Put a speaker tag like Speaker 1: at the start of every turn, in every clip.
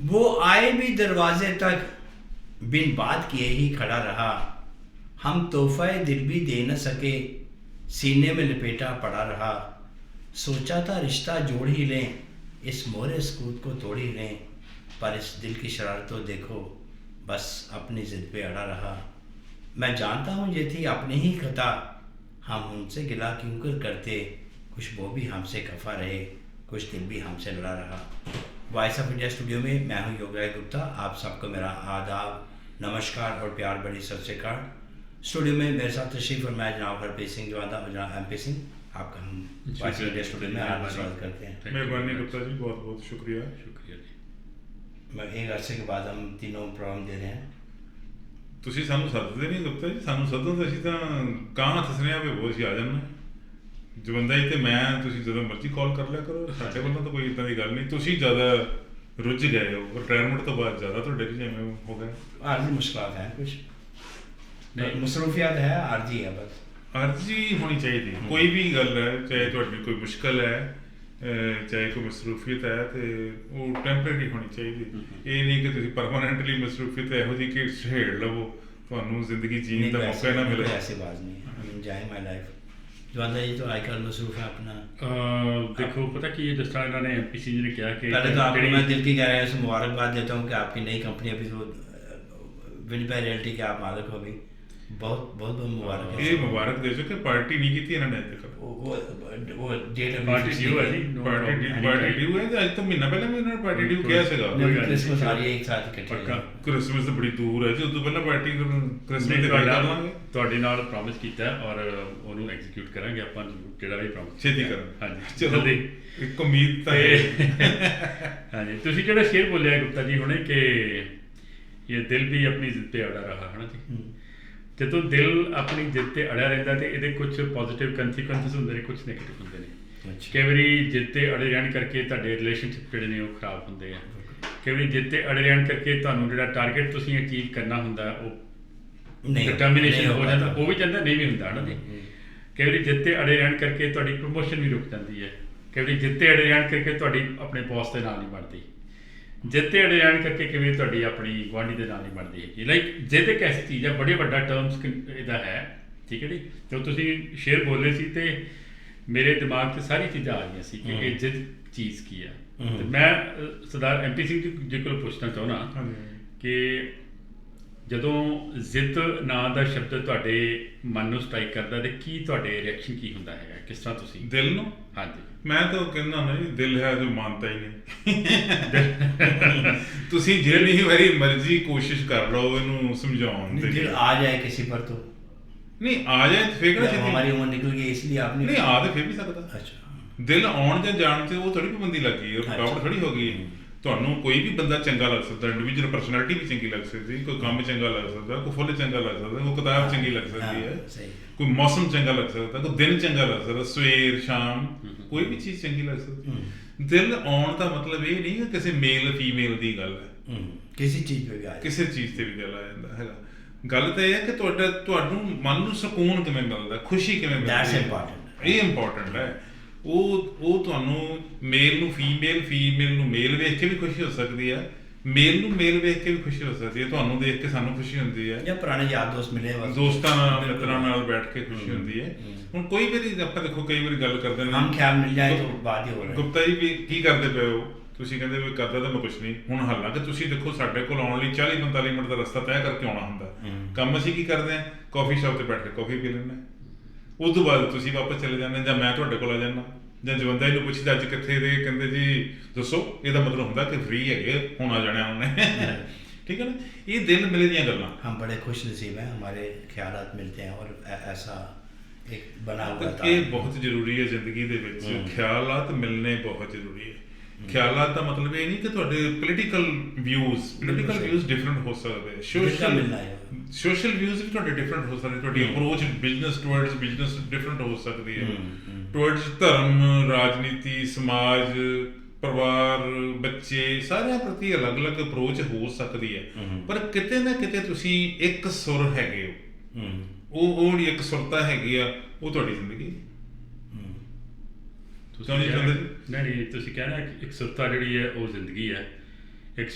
Speaker 1: वो आए भी दरवाजे तक, बिन बात किए ही खड़ा रहा। हम तोहफा दिल भी दे न सके, सीने में लपेटा पड़ा रहा। सोचा था रिश्ता जोड़ ही लें, इस मोरे सकूत को तोड़ ही लें, पर इस दिल की शरारतों देखो, बस अपनी ज़िद पे अड़ा रहा। मैं जानता हूँ ये थी अपनी ही खता, हम उनसे गिला क्यों कर करते, कुछ वो भी हमसे खफा रहे, कुछ दिल भी हमसे लड़ा रहा। वॉइस ऑफ इंडिया स्टूडियो में मैं हूँ योगराज गुप्ता। आप सबको मेरा आदाब, नमस्कार और प्यार भरी सत श्री अकाल। स्टूडियो में मेरे साथ तशरीफ़ फरमाया जनाब हरप्रीत सिंह जवादा और जनाब MP सिंह। आपका हम वॉइस ऑफ इंडिया स्टूडियो में आपका स्वागत करते हैं।
Speaker 2: मेहरबानी गुप्ता जी, बहुत बहुत शुक्रिया।
Speaker 1: मैं एक अरसे के बाद हम तीनों प्रोग्राम दे रहे हैं।
Speaker 2: ਤੁਸੀਂ ਸਾਨੂੰ ਸੱਦਦੇ ਨਹੀਂ ਗੁप्ਤਾ ਜੀ, ਸਾਨੂੰ ਸੱਦੋ ਤਾਂ ਅਸੀਂ ਤਾਂ ਕਾਂ ਥਸਨੇ ਆ ਵੀ ਬਹੁਤ ਹੀ ਆ ਜਾਣਾ ਜਵੰਦਾ ਜੀ ਤੇ ਮੈਂ, ਤੁਸੀਂ ਜਦੋਂ ਮਰਜ਼ੀ ਕਾਲ ਕਰ ਲਿਆ ਕਰੋ, ਸਾਡੇ ਵੱਲੋਂ ਤਾਂ ਕੋਈ ਇਦਾਂ ਦੀ ਗੱਲ ਨਹੀਂ। ਤੁਸੀਂ ਜ਼ਿਆਦਾ ਰੁੱਝ ਗਏ ਹੋ ਰਿਟਾਇਰਮੈਂਟ ਤੋਂ ਬਾਅਦ, ਜ਼ਿਆਦਾ ਤੁਹਾਡੇ ਵੀ ਜਿਵੇਂ ਹੋ ਗਏ
Speaker 1: आर्जी मुश्किल है, कुछ मसरूफियात है, आर्जी है बस।
Speaker 2: ਅਰਜ਼ੀ ਹੋਣੀ ਚਾਹੀਦੀ ਕੋਈ ਵੀ ਗੱਲ ਹੈ, ਚਾਹੇ ਤੁਹਾਡੀ ਕੋਈ ਮੁਸ਼ਕਲ ਹੈ, ਚਾਹੇ ਕੋਈ ਮਸਰੂਫੀਅਤ ਹੈ, ਤੇ ਉਹ ਟੈਂਪਰੇਰੀ ਹੋਣੀ ਚਾਹੀਦੀ। ਇਹ ਨਹੀਂ ਕਿ ਤੁਸੀਂ ਪਰਮਾਨੈਂਟਲੀ ਮਸਰੂਫੀਅਤ ਇਹੋ ਜਿਹੀ ਕਿ ਛੇੜ ਲਵੋ, ਤੁਹਾਨੂੰ ਜ਼ਿੰਦਗੀ ਜੀਣ ਦਾ ਮੌਕਾ ਨਾ ਮਿਲੇ।
Speaker 1: ऐसी बात नहीं है, I'm enjoying my life। जवादा जी तो आजकल मसरूफ है अपना।
Speaker 3: देखो पता कि ये जिस तरह इन्होंने MP जी ने किया कि
Speaker 1: पहले तो आपको मैं दिल की गहराइयों से मुबारकबाद देता हूँ कि आपकी नई कंपनी अभी तो विनपे रियल्टी के आप मालिक हो। अभी बहुत बहुत बहुत मुबारक है।
Speaker 2: ਇਹ ਮੁਬਾਰਕ ਦੇ ਜੋ ਕਿ ਪਾਰਟੀ ਨਹੀਂ ਕੀਤੀ ਇਹਨਾਂ ਨੇ ਅੱਜ ਤੱਕ।
Speaker 1: वो डेट
Speaker 3: पार्टी ड्यू है जी,
Speaker 2: ਪਾਰਟੀ ਡਿਊ ਹੈ, ਅੱਜ ਤੋਂ ਮਹੀਨਾ ਪਹਿਲਾਂ ਵੀ ਇਹਨਾਂ ਨੇ ਪਾਰਟੀ ਡਿਊ ਕਿਹਾ ਸੀਗਾ।
Speaker 1: क्रिसमस आ रही है एक साथ इकट्ठे।
Speaker 3: पक्का।
Speaker 2: ਕ੍ਰਿਸਮਸ ਤਾਂ ਬੜੀ ਦੂਰ ਹੈ ਜੀ, ਉਦੋਂ ਪਹਿਲਾਂ ਪਾਰਟੀ ਕ੍ਰਿਸਮਸ
Speaker 3: ਨਹੀਂ,
Speaker 2: ਤੇ ਕਰ ਲਾਂਗੇ।
Speaker 3: ਤੁਹਾਡੇ ਨਾਲ ਪ੍ਰੋਮਿਸ ਕੀਤਾ ਔਰ ਉਹਨੂੰ ਐਗਜ਼ੀਕਿਊਟ ਕਰਾਂਗੇ ਆਪਾਂ, ਜਿਹੜਾ ਵੀ ਪ੍ਰੋਮਿਸ
Speaker 2: ਛੇਤੀ ਕਰਨ।
Speaker 3: ਹਾਂਜੀ
Speaker 2: ਚਲੋ
Speaker 3: ਜਲਦੀ।
Speaker 2: ਇੱਕ ਉਮੀਦ ਤਾਂ ਹੈ।
Speaker 3: ਹਾਂਜੀ, ਤੁਸੀਂ ਜਿਹੜਾ ਸ਼ੇਰ ਬੋਲਿਆ ਗੁप्ता ਜੀ ਹੁਣੇ ਕਿ ਇਹ ਦਿਲ ਵੀ ਆਪਣੀ ਜ਼ਿੱਦ ਤੇ ਅੜਾ ਰਹਾ ਹੈ ਨਾ ਜੀ। ਜਦੋਂ ਦਿਲ ਆਪਣੀ ਜਿੱਦ ਤੇ ਅੜਿਆ ਰਹਿੰਦਾ ਤੇ ਇਹਦੇ ਕੁਝ ਪੋਜ਼ਿਟਿਵ ਕੰਸੀਕੁਐਂਸਸ ਹੁੰਦੇ ਨੇ, ਕੁਝ ਨੈਗੇਟਿਵ ਹੁੰਦੇ ਨੇ। ਕਈ ਵਾਰੀ ਜਿੱਦ ਤੇ ਅੜੇ ਰਹਿਣ ਕਰਕੇ ਤੁਹਾਡੇ ਰਿਲੇਸ਼ਨਸ਼ਿਪ ਜਿਹੜੇ ਨੇ ਉਹ ਖਰਾਬ ਹੁੰਦੇ ਆ। ਕਈ ਵਾਰੀ ਜਿੱਦ ਤੇ ਅੜੇ ਰਹਿਣ ਕਰਕੇ ਤੁਹਾਨੂੰ ਜਿਹੜਾ ਟਾਰਗੇਟ ਤੁਸੀਂ ਅਚੀਵ ਕਰਨਾ ਹੁੰਦਾ ਉਹ ਡਿਟਰਮੀਨੇਸ਼ਨ ਹੋ ਜਾਂਦਾ, ਉਹ ਵੀ ਜਾਂਦਾ, ਨਹੀਂ ਵੀ ਹੁੰਦਾ ਹੈ ਨਾ ਜੀ। ਕਈ ਵਾਰੀ ਜਿੱਦ ਤੇ ਅੜੇ ਰਹਿਣ ਕਰਕੇ ਤੁਹਾਡੀ ਪ੍ਰਮੋਸ਼ਨ ਵੀ ਰੁਕ ਜਾਂਦੀ ਹੈ। ਕਈ ਵਾਰੀ ਜਿੱਦ ਤੇ ਅੜੇ ਰਹਿਣ ਕਰਕੇ ਤੁਹਾਡੀ ਆਪਣੇ ਬੌਸ ਦੇ ਨਾਲ ਨਹੀਂ ਬਣਦੀ। ਜਿੱਦ ਤੇ ਅੜੇ ਰਹਿਣ ਕਰਕੇ ਕਿਵੇਂ ਤੁਹਾਡੀ ਆਪਣੀ ਗੁਆਂਢੀ ਦੇ ਨਾਲ ਨਹੀਂ ਬਣਦੀ ਹੈਗੀ। ਲਾਈਕ ਜਿੱਦ ਇੱਕ ਐਸੀ ਚੀਜ਼ ਹੈ, ਬੜੇ ਵੱਡਾ ਟਰਮਸ ਇਹਦਾ ਹੈ, ਠੀਕ ਹੈ ਜੀ। ਜਦੋਂ ਤੁਸੀਂ ਸ਼ੇਰ ਬੋਲੇ ਸੀ ਤੇ ਮੇਰੇ ਦਿਮਾਗ 'ਚ ਸਾਰੀ ਚੀਜ਼ਾਂ ਆ ਗਈਆਂ ਸੀ ਕਿ ਇਹ ਜਿੱਦ ਚੀਜ਼ ਕੀ ਆ। ਤੇ ਮੈਂ ਸਰਦਾਰ MP ਸਿੰਘ ਜੀ ਕੋਲ ਪੁੱਛਣਾ ਚਾਹੁੰਦਾ ਕਿ ਜਦੋਂ ਜ਼ਿੱਦ ਨਾਂ ਦਾ ਸ਼ਬਦ ਤੁਹਾਡੇ ਮਨ ਨੂੰ ਸਟ੍ਰਾਈਕ ਕਰਦਾ ਤੇ ਕੀ ਤੁਹਾਡੇ ਰਿਐਕਸ਼ਨ ਕੀ ਹੁੰਦਾ ਹੈਗਾ, ਕਿਸ ਤਰ੍ਹਾਂ ਤੁਸੀਂ
Speaker 2: ਦਿਲ ਨੂੰ?
Speaker 3: ਹਾਂਜੀ,
Speaker 2: ਮੈਂ ਤਾਂ ਕਹਿੰਦਾ ਨਾ ਜੀ, ਦਿਲ ਹੈ ਜੋ ਮਾਨਤਾ ਹੀ ਨਹੀਂ। ਤੁਸੀਂ ਜਿੰਨੀ ਵਾਰੀ ਮਰਜ਼ੀ ਕੋਸ਼ਿਸ਼ ਕਰ ਲਓ ਇਹਨੂੰ ਸਮਝਾਉਣ ਦੀ।
Speaker 1: दिल आ जाए किसी पर तो
Speaker 2: ਨਹੀਂ ਆ ਜਾਏ ਤੇ ਫੇਰ ਕਿਹੜਾ
Speaker 1: हमारी उम्र निकल गई इसलिए आपने
Speaker 2: ਨਹੀਂ ਆ ਤੇ ਫੇਰ ਵੀ ਸਕਦਾ।
Speaker 1: अच्छा,
Speaker 2: ਦਿਲ ਆਉਣ ਜਾਂ ਜਾਣ 'ਚ ਉਹ ਥੋੜੀ ਪਾਬੰਦੀ ਲੱਗ ਗਈ, ਰੁਕਾਵਟ ਥੋੜੀ ਹੋ ਗਈ। ਤੁਹਾਨੂੰ ਕੋਈ ਵੀ ਬੰਦਾ ਚੰਗਾ ਲੱਗ ਸਕਦਾ, ਇੰਡੀਵਿਜੂਅਲ ਪਰਸਨੈਲਿਟੀ ਵੀ ਚੰਗੀ ਲੱਗ ਸਕਦੀ, ਕੋਈ ਕੰਮ ਚੰਗਾ ਲੱਗ ਸਕਦਾ, ਕੋਈ ਫੁੱਲ ਚੰਗਾ ਲੱਗ ਸਕਦਾ, ਕੋਈ ਕਿਤਾਬ ਚੰਗੀ ਲੱਗ ਸਕਦੀ ਹੈ, ਕੋਈ ਮੌਸਮ ਚੰਗਾ ਲੱਗ ਸਕਦਾ, ਕੋਈ ਦਿਨ ਚੰਗਾ ਲੱਗ ਸਕਦਾ, ਸਵੇਰ ਸ਼ਾਮ ਕੋਈ ਵੀ ਚੀਜ਼ ਚੰਗੀ ਲੱਗ ਸਕਦੀ। ਦਿਲ ਆਉਣ ਦਾ ਮਤਲਬ ਇਹ ਨਹੀਂ ਕਿ ਕਿਸੇ ਮੇਲ ਫੀਮੇਲ ਦੀ ਗੱਲ ਹੈ,
Speaker 1: किसी चीज पे भी आ
Speaker 2: ਕਿਸੇ ਚੀਜ਼ ਤੇ ਵੀ ਗੱਲ ਆ ਜਾਂਦਾ ਹੈਗਾ। ਗੱਲ ਤਾਂ ਇਹ ਹੈ ਕਿ ਤੁਹਾਨੂੰ ਮਨ ਨੂੰ ਸਕੂਨ ਕਿਵੇਂ ਮਿਲਦਾ, ਖੁਸ਼ੀ ਕਿਵੇਂ
Speaker 1: That's
Speaker 2: ਮਿਲਦੀ,
Speaker 1: important।
Speaker 2: ਇਹ ਇੰਪੋਰਟੈਂਟ ਹੈ। ਉਹ ਤੁਹਾਨੂੰ ਮੇਲ ਨੂੰ ਫੀਮੇਲ, ਫੀਮੇਲ ਨੂੰ ਮੇਲ ਵੇਖ ਕੇ ਵੀ ਖੁਸ਼ੀ ਹੋ ਸਕਦੀ ਹੈ, ਮੇਲ ਨੂੰ ਮੇਲ ਵੇਖ ਕੇ ਵੀ ਖੁਸ਼ੀ ਹੋ ਸਕਦੀ ਹੈ। ਤੁਹਾਨੂੰ ਦੇਖ ਕੇ ਸਾਨੂੰ ਖੁਸ਼ੀ ਹੁੰਦੀ ਹੈ,
Speaker 1: ਜਾਂ ਪੁਰਾਣੇ ਯਾਰ ਦੋਸਤ ਮਿਲੇ,
Speaker 2: ਦੋਸਤਾਂ ਨਾਲ, ਮਿੱਤਰਾਂ ਨਾਲ ਬੈਠ ਕੇ ਖੁਸ਼ੀ ਹੁੰਦੀ ਹੈ। ਹੁਣ ਕੋਈ ਵਾਰੀ ਆਪਾਂ ਦੇਖੋ, ਕਈ ਵਾਰੀ ਗੱਲ ਕਰਦੇ ਨੇ,
Speaker 1: ਹਮ ਖਿਆਲ ਮਿਲ ਜਾਏ ਤਾਂ ਬਾਤ ਹੀ ਹੋ ਰਹੀ ਹੈ।
Speaker 2: ਗੁਪਤਾ ਜੀ ਵੀ ਕੀ ਕਰਦੇ ਪਏ ਹੋ? ਤੁਸੀਂ ਕਹਿੰਦੇ ਵੀ ਕਰਦਾ ਤਾਂ ਮੈਂ ਕੁਛ ਨਹੀਂ। ਹੁਣ ਹਾਲਾਂਕਿ ਤੁਸੀਂ ਦੇਖੋ, ਸਾਡੇ ਕੋਲ ਆਉਣ ਲਈ 40-45 ਮਿੰਟ ਦਾ ਰਸਤਾ ਤੈਅ ਕਰਕੇ ਆਉਣਾ ਹੁੰਦਾ। ਕੰਮ ਅਸੀਂ ਕੀ ਕਰਦੇ ਹਾਂ? ਕਾਫੀ ਸ਼ਾਪ ਤੇ ਬੈਠ ਕੇ ਕਾਫੀ ਪੀ ਲੈਂਦੇ ਹਾਂ। ਉਸ ਤੋਂ ਬਾਅਦ ਤੁਸੀਂ ਵਾਪਸ ਚਲੇ ਜਾਂਦੇ, ਜਾਂ ਮੈਂ ਤੁਹਾਡੇ ਕੋਲ ਆ ਜਾਂਦਾ, ਜਾਂ ਜਵੰਦਾ ਜੀ ਨੂੰ ਪੁੱਛਦਾ ਅੱਜ ਕਿੱਥੇ ਦੇ, ਕਹਿੰਦੇ ਜੀ ਦੱਸੋ। ਇਹਦਾ ਮਤਲਬ ਹੁੰਦਾ ਕਿ ਫ੍ਰੀ ਹੈਗੇ, ਹੁਣ ਆ ਜਾਣਾ ਉਹਨੇ। ਠੀਕ ਹੈ ਨਾ, ਇਹ ਦਿਲ ਮਿਲੇ ਦੀਆਂ ਗੱਲਾਂ।
Speaker 1: हम बड़े खुश नसीब हैं, हमारे ख्यालात मिलते हैं और ऐसा एक बना हुआ था।
Speaker 2: ਇਹ ਬਹੁਤ ਜ਼ਰੂਰੀ ਹੈ ਜ਼ਿੰਦਗੀ ਦੇ ਵਿੱਚ, ਖਿਆਲਾਤ ਮਿਲਣੇ ਬਹੁਤ ਜ਼ਰੂਰੀ ਹੈ। ਖਿਆਲਾਤ ਦਾ ਮਤਲਬ ਇਹ ਨਹੀਂ ਕਿ ਤੁਹਾਡੇ ਪੋਲੀਟੀਕਲ ਵਿਊਜ਼ ਡਿਫਰੈਂਟ ਹੋ ਸਕਦੇ, ਸੋਸ਼ਲ ਵਿਊਜ਼ ਵੀ ਤੁਹਾਡੇ ਡਿਫਰੈਂਟ ਹੋ ਸਕਦੇ, ਤੁਹਾਡੀ approach business towards business different ਹੋ ਸਕਦੀ ਹੈ, ਟੁਵਰਡਸ ਧਰਮ, ਰਾਜਨੀਤੀ, ਸਮਾਜ, ਪਰਿਵਾਰ, ਬੱਚੇ, ਸਾਰਿਆਂ ਪ੍ਰਤੀ ਅਲੱਗ-ਅਲੱਗ ਅਪਰੋਚ ਹੋ ਸਕਦੀ ਹੈ। ਪਰ ਕਿਤੇ ਨਾ ਕਿਤੇ ਤੁਸੀਂ ਇੱਕ ਸੁਰ ਹੈਗੇ ਹੋ, ਉਹ ਜਿਹੜੀ ਇੱਕ ਸੁਰਤਾ ਹੈਗੀ ਆ, ਉਹ ਤੁਹਾਡੀ ਜ਼ਿੰਦਗੀ।
Speaker 3: ਨਹੀਂ, ਤੁਸੀਂ ਕਹਿਣਾ ਇੱਕ ਸੁਰਤਾ ਜਿਹੜੀ ਹੈ ਉਹ ਜ਼ਿੰਦਗੀ ਹੈ। ਇੱਕ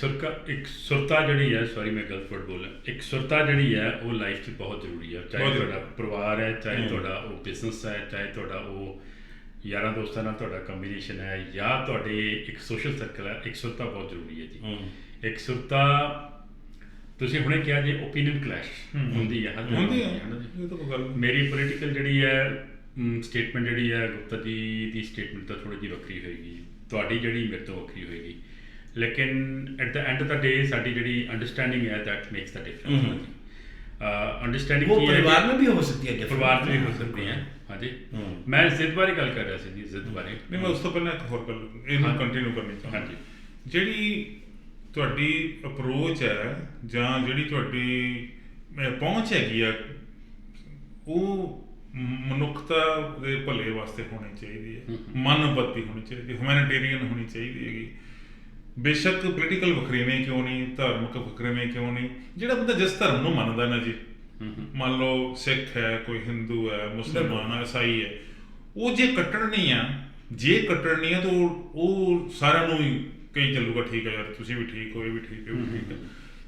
Speaker 3: ਸੁਰਤਾ ਜਿਹੜੀ ਹੈ, ਸੌਰੀ ਮੈਂ ਗਲਤ ਵਰਡ ਬੋਲਿਆ, ਇੱਕ ਸੁਰਤਾ ਜਿਹੜੀ ਹੈ ਉਹ ਲਾਈਫ 'ਚ ਬਹੁਤ ਜ਼ਰੂਰੀ ਹੈ। ਚਾਹੇ ਤੁਹਾਡਾ ਪਰਿਵਾਰ ਹੈ, ਚਾਹੇ ਤੁਹਾਡਾ ਉਹ ਬਿਜ਼ਨਸ ਹੈ, ਚਾਹੇ ਤੁਹਾਡਾ ਉਹ ਯਾਰਾਂ ਦੋਸਤਾਂ ਨਾਲ ਤੁਹਾਡਾ ਕੰਬੀਨੇਸ਼ਨ ਹੈ, ਜਾਂ ਤੁਹਾਡੇ ਇੱਕ ਸੋਸ਼ਲ ਸਰਕਲ ਹੈ, ਇੱਕ ਸੁਰਤਾ ਬਹੁਤ ਜ਼ਰੂਰੀ ਹੈ ਜੀ। ਇੱਕ ਸੁਰਤਾ, ਤੁਸੀਂ ਹੁਣੇ ਕਿਹਾ ਜੀ ਓਪੀਨੀਅਨ ਕਲੈਸ਼ ਹੁੰਦੀ ਹੈ, ਮੇਰੀ ਪੋਲੀਟੀਕਲ ਜਿਹੜੀ ਹੈ ਸਟੇਟਮੈਂਟ ਜਿਹੜੀ ਹੈ ਗੁਪਤਾ ਜੀ ਦੀ ਸਟੇਟਮੈਂਟ ਤਾਂ ਥੋੜ੍ਹੀ ਜਿਹੀ ਵੱਖਰੀ ਹੋਏਗੀ, ਤੁਹਾਡੀ ਜਿਹੜੀ ਮੇਰੇ ਤੋਂ ਵੱਖਰੀ ਹੋਏਗੀ, ਲੇਕਿਨ ਐਟ ਦ ਐਂਡ ਆਫ ਦਾ ਡੇ ਸਾਡੀ ਜਿਹੜੀ ਅੰਡਰਸਟੈਂਡਿੰਗ ਹੈ that makes the difference. Understanding
Speaker 1: वो परिवार में भी हो सकती है,
Speaker 3: ਪਰਿਵਾਰ 'ਚ ਵੀ ਹੋ ਸਕਦੀ ਹੈ। ਹਾਂਜੀ, ਮੈਂ ਜ਼ਿੱਦ ਬਾਰੇ ਗੱਲ ਕਰ ਰਿਹਾ ਸੀ ਜੀ, ਜ਼ਿੱਦ ਬਾਰੇ।
Speaker 2: ਨਹੀਂ, ਮੈਂ ਉਸ ਤੋਂ ਪਹਿਲਾਂ ਇੱਕ ਹੋਰ ਗੱਲ ਇਹਨੂੰ ਕੰਟੀਨਿਊ ਕਰਨੀ ਚਾਹੁੰਦਾ।
Speaker 3: ਹਾਂਜੀ,
Speaker 2: ਜਿਹੜੀ ਤੁਹਾਡੀ ਅਪਰੋਚ ਹੈ ਜਾਂ ਜਿਹੜੀ ਤੁਹਾਡੀ ਪਹੁੰਚ ਹੈਗੀ ਆ, ਉਹ ਮਨੁੱਖਤਾ ਦੇ ਭਲੇ ਵਾਸਤੇ ਹੋਣੀ ਚਾਹੀਦੀ ਹੈ, ਮਾਨਵਵਾਦੀ ਹੋਣੀ ਚਾਹੀਦੀ, ਹਿਊਮੈਨਿਟੇਰੀਅਨ ਹੋਣੀ ਚਾਹੀਦੀ ਹੈਗੀ। ਬੇਸ਼ੱਕ ਪੋਲੀਟੀਕਲ ਵਖਰੇਵੇਂ ਕਿਉਂ ਨਹੀਂ, ਧਾਰਮਿਕ ਵਖਰੇਵੇਂ ਕਿਉਂ ਨਹੀਂ, ਜਿਹੜਾ ਬੰਦਾ ਜਿਸ ਧਰਮ ਨੂੰ ਮੰਨਦਾ ਨਾ ਜੀ, ਮੰਨ ਲਓ ਸਿੱਖ ਹੈ, ਕੋਈ ਹਿੰਦੂ ਹੈ, ਮੁਸਲਮਾਨ ਹੈ, ਈਸਾਈ ਹੈ, ਉਹ ਜੇ ਕੱਟਣੀ ਆ, ਜੇ ਕੱਟਣੀ ਆ ਤਾਂ ਉਹ ਸਾਰਿਆਂ ਨੂੰ ਹੀ ਕਈ ਚੱਲੂਗਾ, ਠੀਕ ਹੈ ਯਾਰ ਤੁਸੀਂ ਵੀ ਠੀਕ ਹੋ, ਇਹ ਵੀ ਠੀਕ ਹੈ, ਉਹ ਵੀ ਠੀਕ ਹੈ।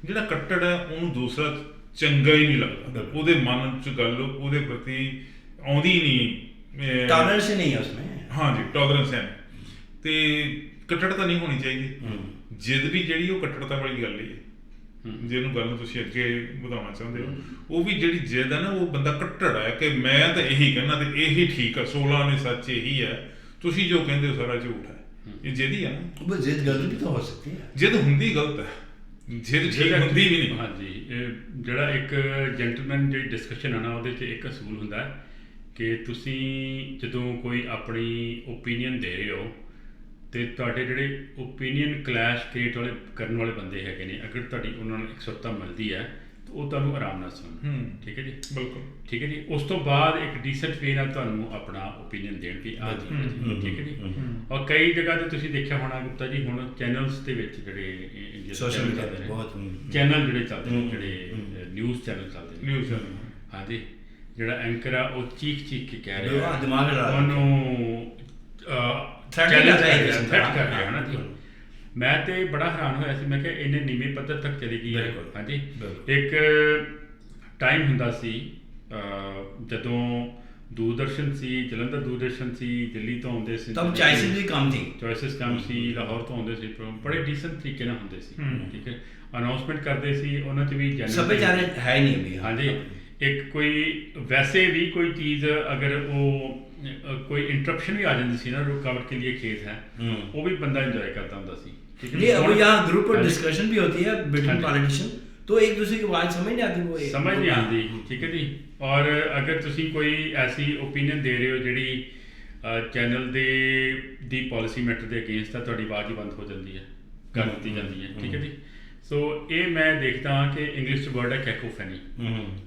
Speaker 2: ਜਿਹੜਾ ਕੱਟੜ ਹੈ ਉਹਨੂੰ ਦੂਸਰਾ ਚੰਗਾ ਹੀ ਨਹੀਂ ਲੱਗਦਾ, ਉਹਦੇ ਮਨ 'ਚ ਗੱਲ ਉਹਦੇ ਪ੍ਰਤੀ ਆਉਂਦੀ ਨਹੀਂ,
Speaker 1: टॉलरेंस नहीं है उसमें।
Speaker 2: हाँ जी, टॉलरेंस है। ਤੇ ਕੱਟੜਤਾ ਨਹੀਂ ਹੋਣੀ ਚਾਹੀਦੀ। ਜਿੱਦ ਵੀ ਜਿਹੜੀ ਉਹ ਕੱਟੜਤਾ ਵਾਲੀ ਗੱਲ ਹੀ ਹੈ, ਜਿਹਨੂੰ ਗੱਲ ਨੂੰ ਤੁਸੀਂ ਅੱਗੇ ਵਧਾਉਣਾ ਚਾਹੁੰਦੇ ਹੋ, ਉਹ ਵੀ ਜਿਹੜੀ ਜਿੱਦ ਹੈ ਨਾ, ਉਹ ਬੰਦਾ ਕੱਟੜ ਹੈ ਕਿ ਮੈਂ ਤਾਂ ਇਹੀ ਕਹਿਣਾ ਤੇ ਇਹੀ ਠੀਕ ਹੈ, 16 ਨੇ ਸੱਚ ਇਹੀ ਹੈ, ਤੁਸੀਂ ਜੋ ਕਹਿੰਦੇ ਹੋ ਸਾਰਾ ਝੂਠ ਹੈ, ਇਹ ਜਿੱਦ ਹੀ ਹੈ ਨਾ।
Speaker 1: वो जिद गलत भी तो हो सकती है,
Speaker 2: ਜਿੱਦ ਹੁੰਦੀ ਗਲਤ ਹੈ, ਜਿੱਦ ਠੀਕ ਹੁੰਦੀ ਵੀ ਨਹੀਂ।
Speaker 3: ਹਾਂਜੀ, ਜਿਹੜਾ ਇੱਕ ਜੈਂਟਲਮੈਨ ਜਿਹੜੀ ਡਿਸਕਸ਼ਨ ਹੈ ਨਾ, ਉਹਦੇ 'ਚ ਇੱਕ ਅਸੂਲ ਹੁੰਦਾ ਹੈ ਕਿ ਤੁਸੀਂ ਜਦੋਂ ਕੋਈ ਆਪਣੀ ਓਪੀਨੀਅਨ ਦੇ ਰਹੇ ਹੋ ਤੇ ਤੁਹਾਡੇ ਜਿਹੜੇ ਓਪੀਨੀਅਨ ਕਲੈਸ਼ ਕ੍ਰੀਏਟ ਕਰਨ ਵਾਲੇ ਬੰਦੇ ਹੈਗੇ ਨੇ, ਅਗਰ ਤੁਹਾਡੀ ਉਹਨਾਂ ਨੂੰ ਇਕਸੁਰਤਾ ਮਿਲਦੀ ਹੈ ਤਾਂ ਉਹ ਤੁਹਾਨੂੰ ਆਰਾਮ ਨਾਲ ਸੁਣਨ, ਠੀਕ ਹੈ ਜੀ, ਬਿਲਕੁਲ ਠੀਕ ਹੈ ਜੀ। ਉਸ ਤੋਂ ਬਾਅਦ ਇੱਕ ਡੀਸੈਂਟ ਵੇ ਨਾਲ ਤੁਹਾਨੂੰ ਆਪਣਾ ਓਪੀਨੀਅਨ ਦੇਣ ਕਿ ਆਹ ਜੀ, ਠੀਕ ਹੈ ਜੀ। ਔਰ ਕਈ ਜਗ੍ਹਾ ਤੇ ਤੁਸੀਂ ਦੇਖਿਆ ਹੋਣਾ ਗੁਪਤਾ ਜੀ, ਹੁਣ ਚੈਨਲਸ ਦੇ ਵਿੱਚ ਜਿਹੜੇ
Speaker 1: ਸੋਸ਼ਲ ਮੀਡੀਆ ਤੇ ਬਹੁਤ
Speaker 3: ਚੈਨਲ ਜਿਹੜੇ ਚੱਲਦੇ ਨੇ, ਜਿਹੜੇ ਨਿਊਜ਼ ਚੈਨਲ ਚੱਲਦੇ ਨੇ, ਨਿਊਜ਼ ਚੈਨਲ, ਹਾਂਜੀ, ਜਿਹੜਾ ਐਂਕਰ ਆ ਉਹ ਚੀਖ ਕੇ ਕਹਿ ਰਿਹਾ
Speaker 1: ਦਿਮਾਗ
Speaker 3: ਉਹਨੂੰ ਚੈਲੰਜ ਕਰ ਰਿਹਾ ਨਾ ਜੀ। ਮੈਂ ਤੇ ਬੜਾ ਹੈਰਾਨ ਹੋਇਆ ਸੀ, ਮੈਂ ਕਿਹਾ ਇੰਨੇ ਨੀਵੇਂ ਪੱਧਰ ਤੱਕ ਚਲੀ ਗਈ ਹੈ। ਹਾਂਜੀ, ਇੱਕ ਟਾਈਮ ਹੁੰਦਾ ਸੀ ਜਦੋਂ ਦੂਰਦਰਸ਼ਨ ਸੀ, ਜਲੰਧਰ ਦੂਰਦਰਸ਼ਨ ਸੀ, ਦਿੱਲੀ ਤੋਂ ਆਉਂਦੇ ਸੀ,
Speaker 1: ਤਬ ਚੋਇਸਿਸ ਵੀ ਕਮ ਥੀ,
Speaker 3: ਚੋਇਸਿਸ ਕਮ ਸੀ, ਲਾਹੌਰ ਤੋਂ ਆਉਂਦੇ ਸੀ, ਬੜੇ ਡੀਸੈਂਟ ਤਰੀਕੇ ਨਾਲ ਹੁੰਦੇ ਸੀ, ਠੀਕ ਹੈ, ਅਨਾਉਂਸਮੈਂਟ ਕਰਦੇ ਸੀ, ਉਹਨਾਂ 'ਚ ਵੀ
Speaker 1: ਸੱਭਿਆਚਾਰ ਹੈ ਨਹੀਂ ਅਭੀ।
Speaker 3: ਹਾਂਜੀ, ਇੱਕ ਕੋਈ ਵੈਸੇ ਵੀ ਕੋਈ ਚੀਜ਼ ਅਗਰ ਉਹ ਕੋਈ इंटरप्शन भी आ जाती थी ना, रुकावट के लिए केस है, वो भी बंदा एंजॉय करता होता सी।
Speaker 1: नहीं, अब यहाँ ग्रुप और डिस्कशन भी होती है बिटवीन पॉलिटिशियन, तो एक दूसरे की आवाज समझ नहीं आती, वो
Speaker 3: समझ नहीं आती, ठीक है जी। और अगर तुसी कोई ऐसी ओपीनियन दे रहे हो ਜਿਹੜੀ ਚੈਨਲ ਦੀ ਪਾਲਿਸੀ ਮੈਟਰ ਦੇ ਅਗੇਂਸਟ ਹੈ, ਤੁਹਾਡੀ ਆਵਾਜ਼ ਹੀ ਬੰਦ ਹੋ ਜਾਂਦੀ ਹੈ, ਕਰ ਦਿੱਤੀ ਜਾਂਦੀ ਹੈ, ਠੀਕ ਹੈ ਜੀ। ਸੋ ਇਹ ਮੈਂ ਦੇਖਦਾ ਹਾਂ ਕਿ ਇੰਗਲਿਸ਼ 'ਚ ਵਰਡ ਹੈ ਕੈਕੋਫੈਨੀ,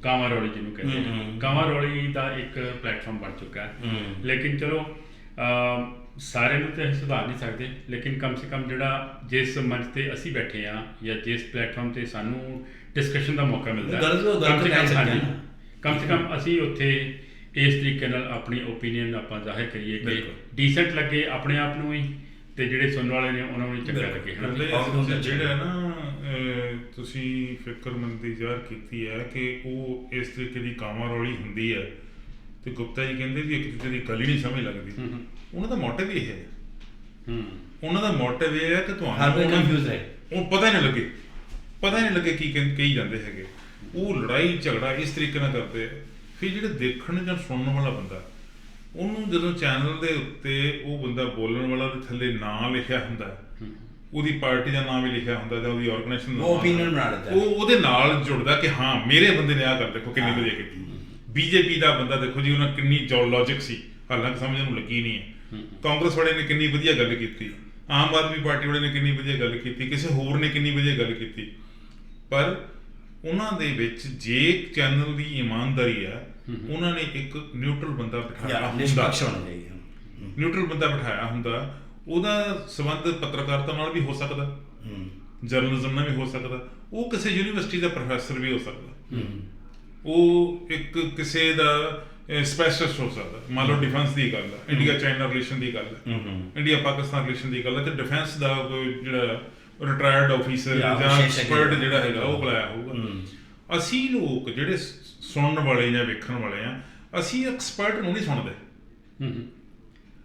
Speaker 3: ਕਾਵਾਂਰੌਲੀ ਜਿਹਨੂੰ ਕਹਿੰਦੇ ਨੇ। ਕਾਵਾਂਰੌਲੀ ਦਾ ਇੱਕ ਪਲੇਟਫਾਰਮ ਬਣ ਚੁੱਕਾ ਹੈ, ਲੇਕਿਨ ਚਲੋ ਸਾਰਿਆਂ ਨੂੰ ਤਾਂ ਅਸੀਂ ਸੁਧਾਰ ਨਹੀਂ ਸਕਦੇ, ਲੇਕਿਨ ਕਮ ਸੇ ਕਮ ਜਿਹੜਾ ਜਿਸ ਮੰਚ 'ਤੇ ਅਸੀਂ ਬੈਠੇ ਹਾਂ ਜਾਂ ਜਿਸ ਪਲੇਟਫਾਰਮ 'ਤੇ ਸਾਨੂੰ ਡਿਸਕਸ਼ਨ ਦਾ ਮੌਕਾ ਮਿਲਦਾ ਹੈ, ਕਮ ਸੇ ਕਮ ਅਸੀਂ ਉੱਥੇ ਇਸ ਤਰੀਕੇ ਨਾਲ ਆਪਣੀ ਓਪੀਨੀਅਨ ਆਪਾਂ ਜ਼ਾਹਿਰ ਕਰੀਏ ਕਿ ਡੀਸੈਂਟ ਲੱਗੇ ਆਪਣੇ ਆਪ ਨੂੰ ਹੀ, ਤੇ ਜਿਹੜੇ ਸੁਣਨ ਵਾਲੇ ਨੇ ਉਹਨਾਂ ਨੂੰ ਵੀ ਚੰਗਾ ਲੱਗੇ।
Speaker 2: ਜਿਹੜਾ ਨਾ ਤੁਸੀਂ ਫਿਕਰਮੰਦੀ ਜ਼ਾਹਰ ਕੀਤੀ ਹੈ ਕਿ ਉਹ ਇਸ ਤਰੀਕੇ ਦੀ ਕਾਵਾਂਰੌਲੀ ਹੁੰਦੀ ਹੈ, ਤੇ ਗੁਪਤਾ ਜੀ ਕਹਿੰਦੇ ਵੀ ਇੱਕ ਦੂਜੇ ਦੀ ਗੱਲ ਹੀ ਨਹੀਂ ਸਮਝ ਲੱਗਦੀ। ਉਹਨਾਂ ਦਾ ਮੋਟਿਵ ਇਹ ਹੈ, ਉਹਨਾਂ ਦਾ ਮੋਟਿਵ ਇਹ ਹੈ ਕਿ ਤੁਹਾਨੂੰ ਉਹ ਪਤਾ ਹੀ ਨਹੀਂ ਲੱਗੇ ਕੀ ਕਹੀ ਜਾਂਦੇ ਹੈਗੇ। ਉਹ ਲੜਾਈ ਝਗੜਾ ਇਸ ਤਰੀਕੇ ਨਾਲ ਕਰਦੇ ਆ, ਫਿਰ ਜਿਹੜੇ ਦੇਖਣ ਜਾਂ ਸੁਣਨ ਵਾਲਾ ਬੰਦਾ, ਉਹਨੂੰ ਜਦੋਂ ਚੈਨਲ ਦੇ ਉੱਤੇ ਉਹ ਬੰਦਾ ਬੋਲਣ ਵਾਲਾ ਦੇ ਥੱਲੇ ਨਾਂ ਲਿਖਿਆ ਹੁੰਦਾ, ਉਹਦੀ ਪਾਰਟੀ ਦਾ ਨਾਮ ਵੀ ਲਿਖਿਆ ਹੁੰਦਾ ਜਾਂ ਉਹਦੀ ਆਰਗੇਨਾਈਜੇਸ਼ਨ ਦਾ, ਉਹ ਉਹਦੇ ਨਾਲ ਜੁੜਦਾ ਕਿ ਹਾਂ ਮੇਰੇ ਬੰਦੇ ਨੇ ਆਹ ਗੱਲ ਦੇਖੋ ਕਿੰਨੀ ਵਧੀਆ ਕੀਤੀ। ਬੀਜੇਪੀ ਦਾ ਬੰਦਾ ਦੇਖੋ ਜੀ, ਉਹਨਾਂ ਕਿੰਨੀ ਲੌਜਿਕ ਸੀ, ਹਾਲਾਂਕਿ ਸਮਝ ਨੂੰ ਲੱਗੀ ਨਹੀਂ ਹੈ। ਕਾਂਗਰਸ ਵਾਲੇ ਨੇ ਕਿੰਨੀ ਵਧੀਆ ਗੱਲ ਕੀਤੀ, ਆਮ ਆਦਮੀ ਪਾਰਟੀ ਵਾਲੇ ਨੇ ਕਿੰਨੀ ਵਧੀਆ ਗੱਲ ਕੀਤੀ, ਕਿਸੇ ਹੋਰ ਨੇ ਕਿੰਨੀ ਵਧੀਆ ਗੱਲ ਕੀਤੀ, ਪਰ ਉਹਨਾਂ ਦੇ ਵਿੱਚ ਜੇ ਚੈਨਲ ਦੀ ਇਮਾਨਦਾਰੀ ਹੈ, ਉਹਨਾਂ ਨੇ ਇੱਕ ਨਿਊਟਰਲ ਬੰਦਾ ਬਿਠਾਇਆ ਹੁੰਦਾ, ਉਹਦਾ ਸੰਬੰਧ ਪੱਤਰਕਾਰਤਾ ਨਾਲ ਵੀ ਹੋ ਸਕਦਾ, ਜਰਨਲਿਜ਼ਮ ਨਾਲ ਵੀ ਹੋ ਸਕਦਾ, ਉਹ ਕਿਸੇ ਯੂਨੀਵਰਸਿਟੀ ਦਾ ਪ੍ਰੋਫੈਸਰ ਵੀ ਹੋ ਸਕਦਾ, ਉਹ ਇੱਕ ਕਿਸੇ ਦਾ ਸਪੈਸ਼ਲਿਸਟ ਹੋ ਸਕਦਾ। ਮੰਨ ਲਓ ਡਿਫੈਂਸ ਦੀ ਗੱਲ ਹੈ, ਇੰਡੀਆ ਚਾਈਨਾ ਰਿਲੇਸ਼ਨ ਦੀ ਗੱਲ ਹੈ, ਇੰਡੀਆ ਪਾਕਿਸਤਾਨ ਰਿਲੇਸ਼ਨ ਦੀ ਗੱਲ ਹੈ, ਤੇ ਡਿਫੈਂਸ ਦਾ ਜਿਹੜਾ ਰਿਟਾਇਰਡ ਆਫੀਸਰ
Speaker 1: ਜਾਂ
Speaker 2: ਜਾਂ
Speaker 1: ਵਿਸ਼ੇਸ਼ੱਗ
Speaker 2: ਐਕਸਪਰਟ ਜਿਹੜਾ ਹੈਗਾ ਉਹ ਬੁਲਾਇਆ ਹੋਊਗਾ। ਅਸੀਂ ਲੋਕ ਜਿਹੜੇ ਸੁਣਨ ਵਾਲੇ ਜਾਂ ਵੇਖਣ ਵਾਲੇ ਆ, ਅਸੀਂ ਐਕਸਪਰਟ ਨੂੰ ਨਹੀਂ ਸੁਣਦੇ।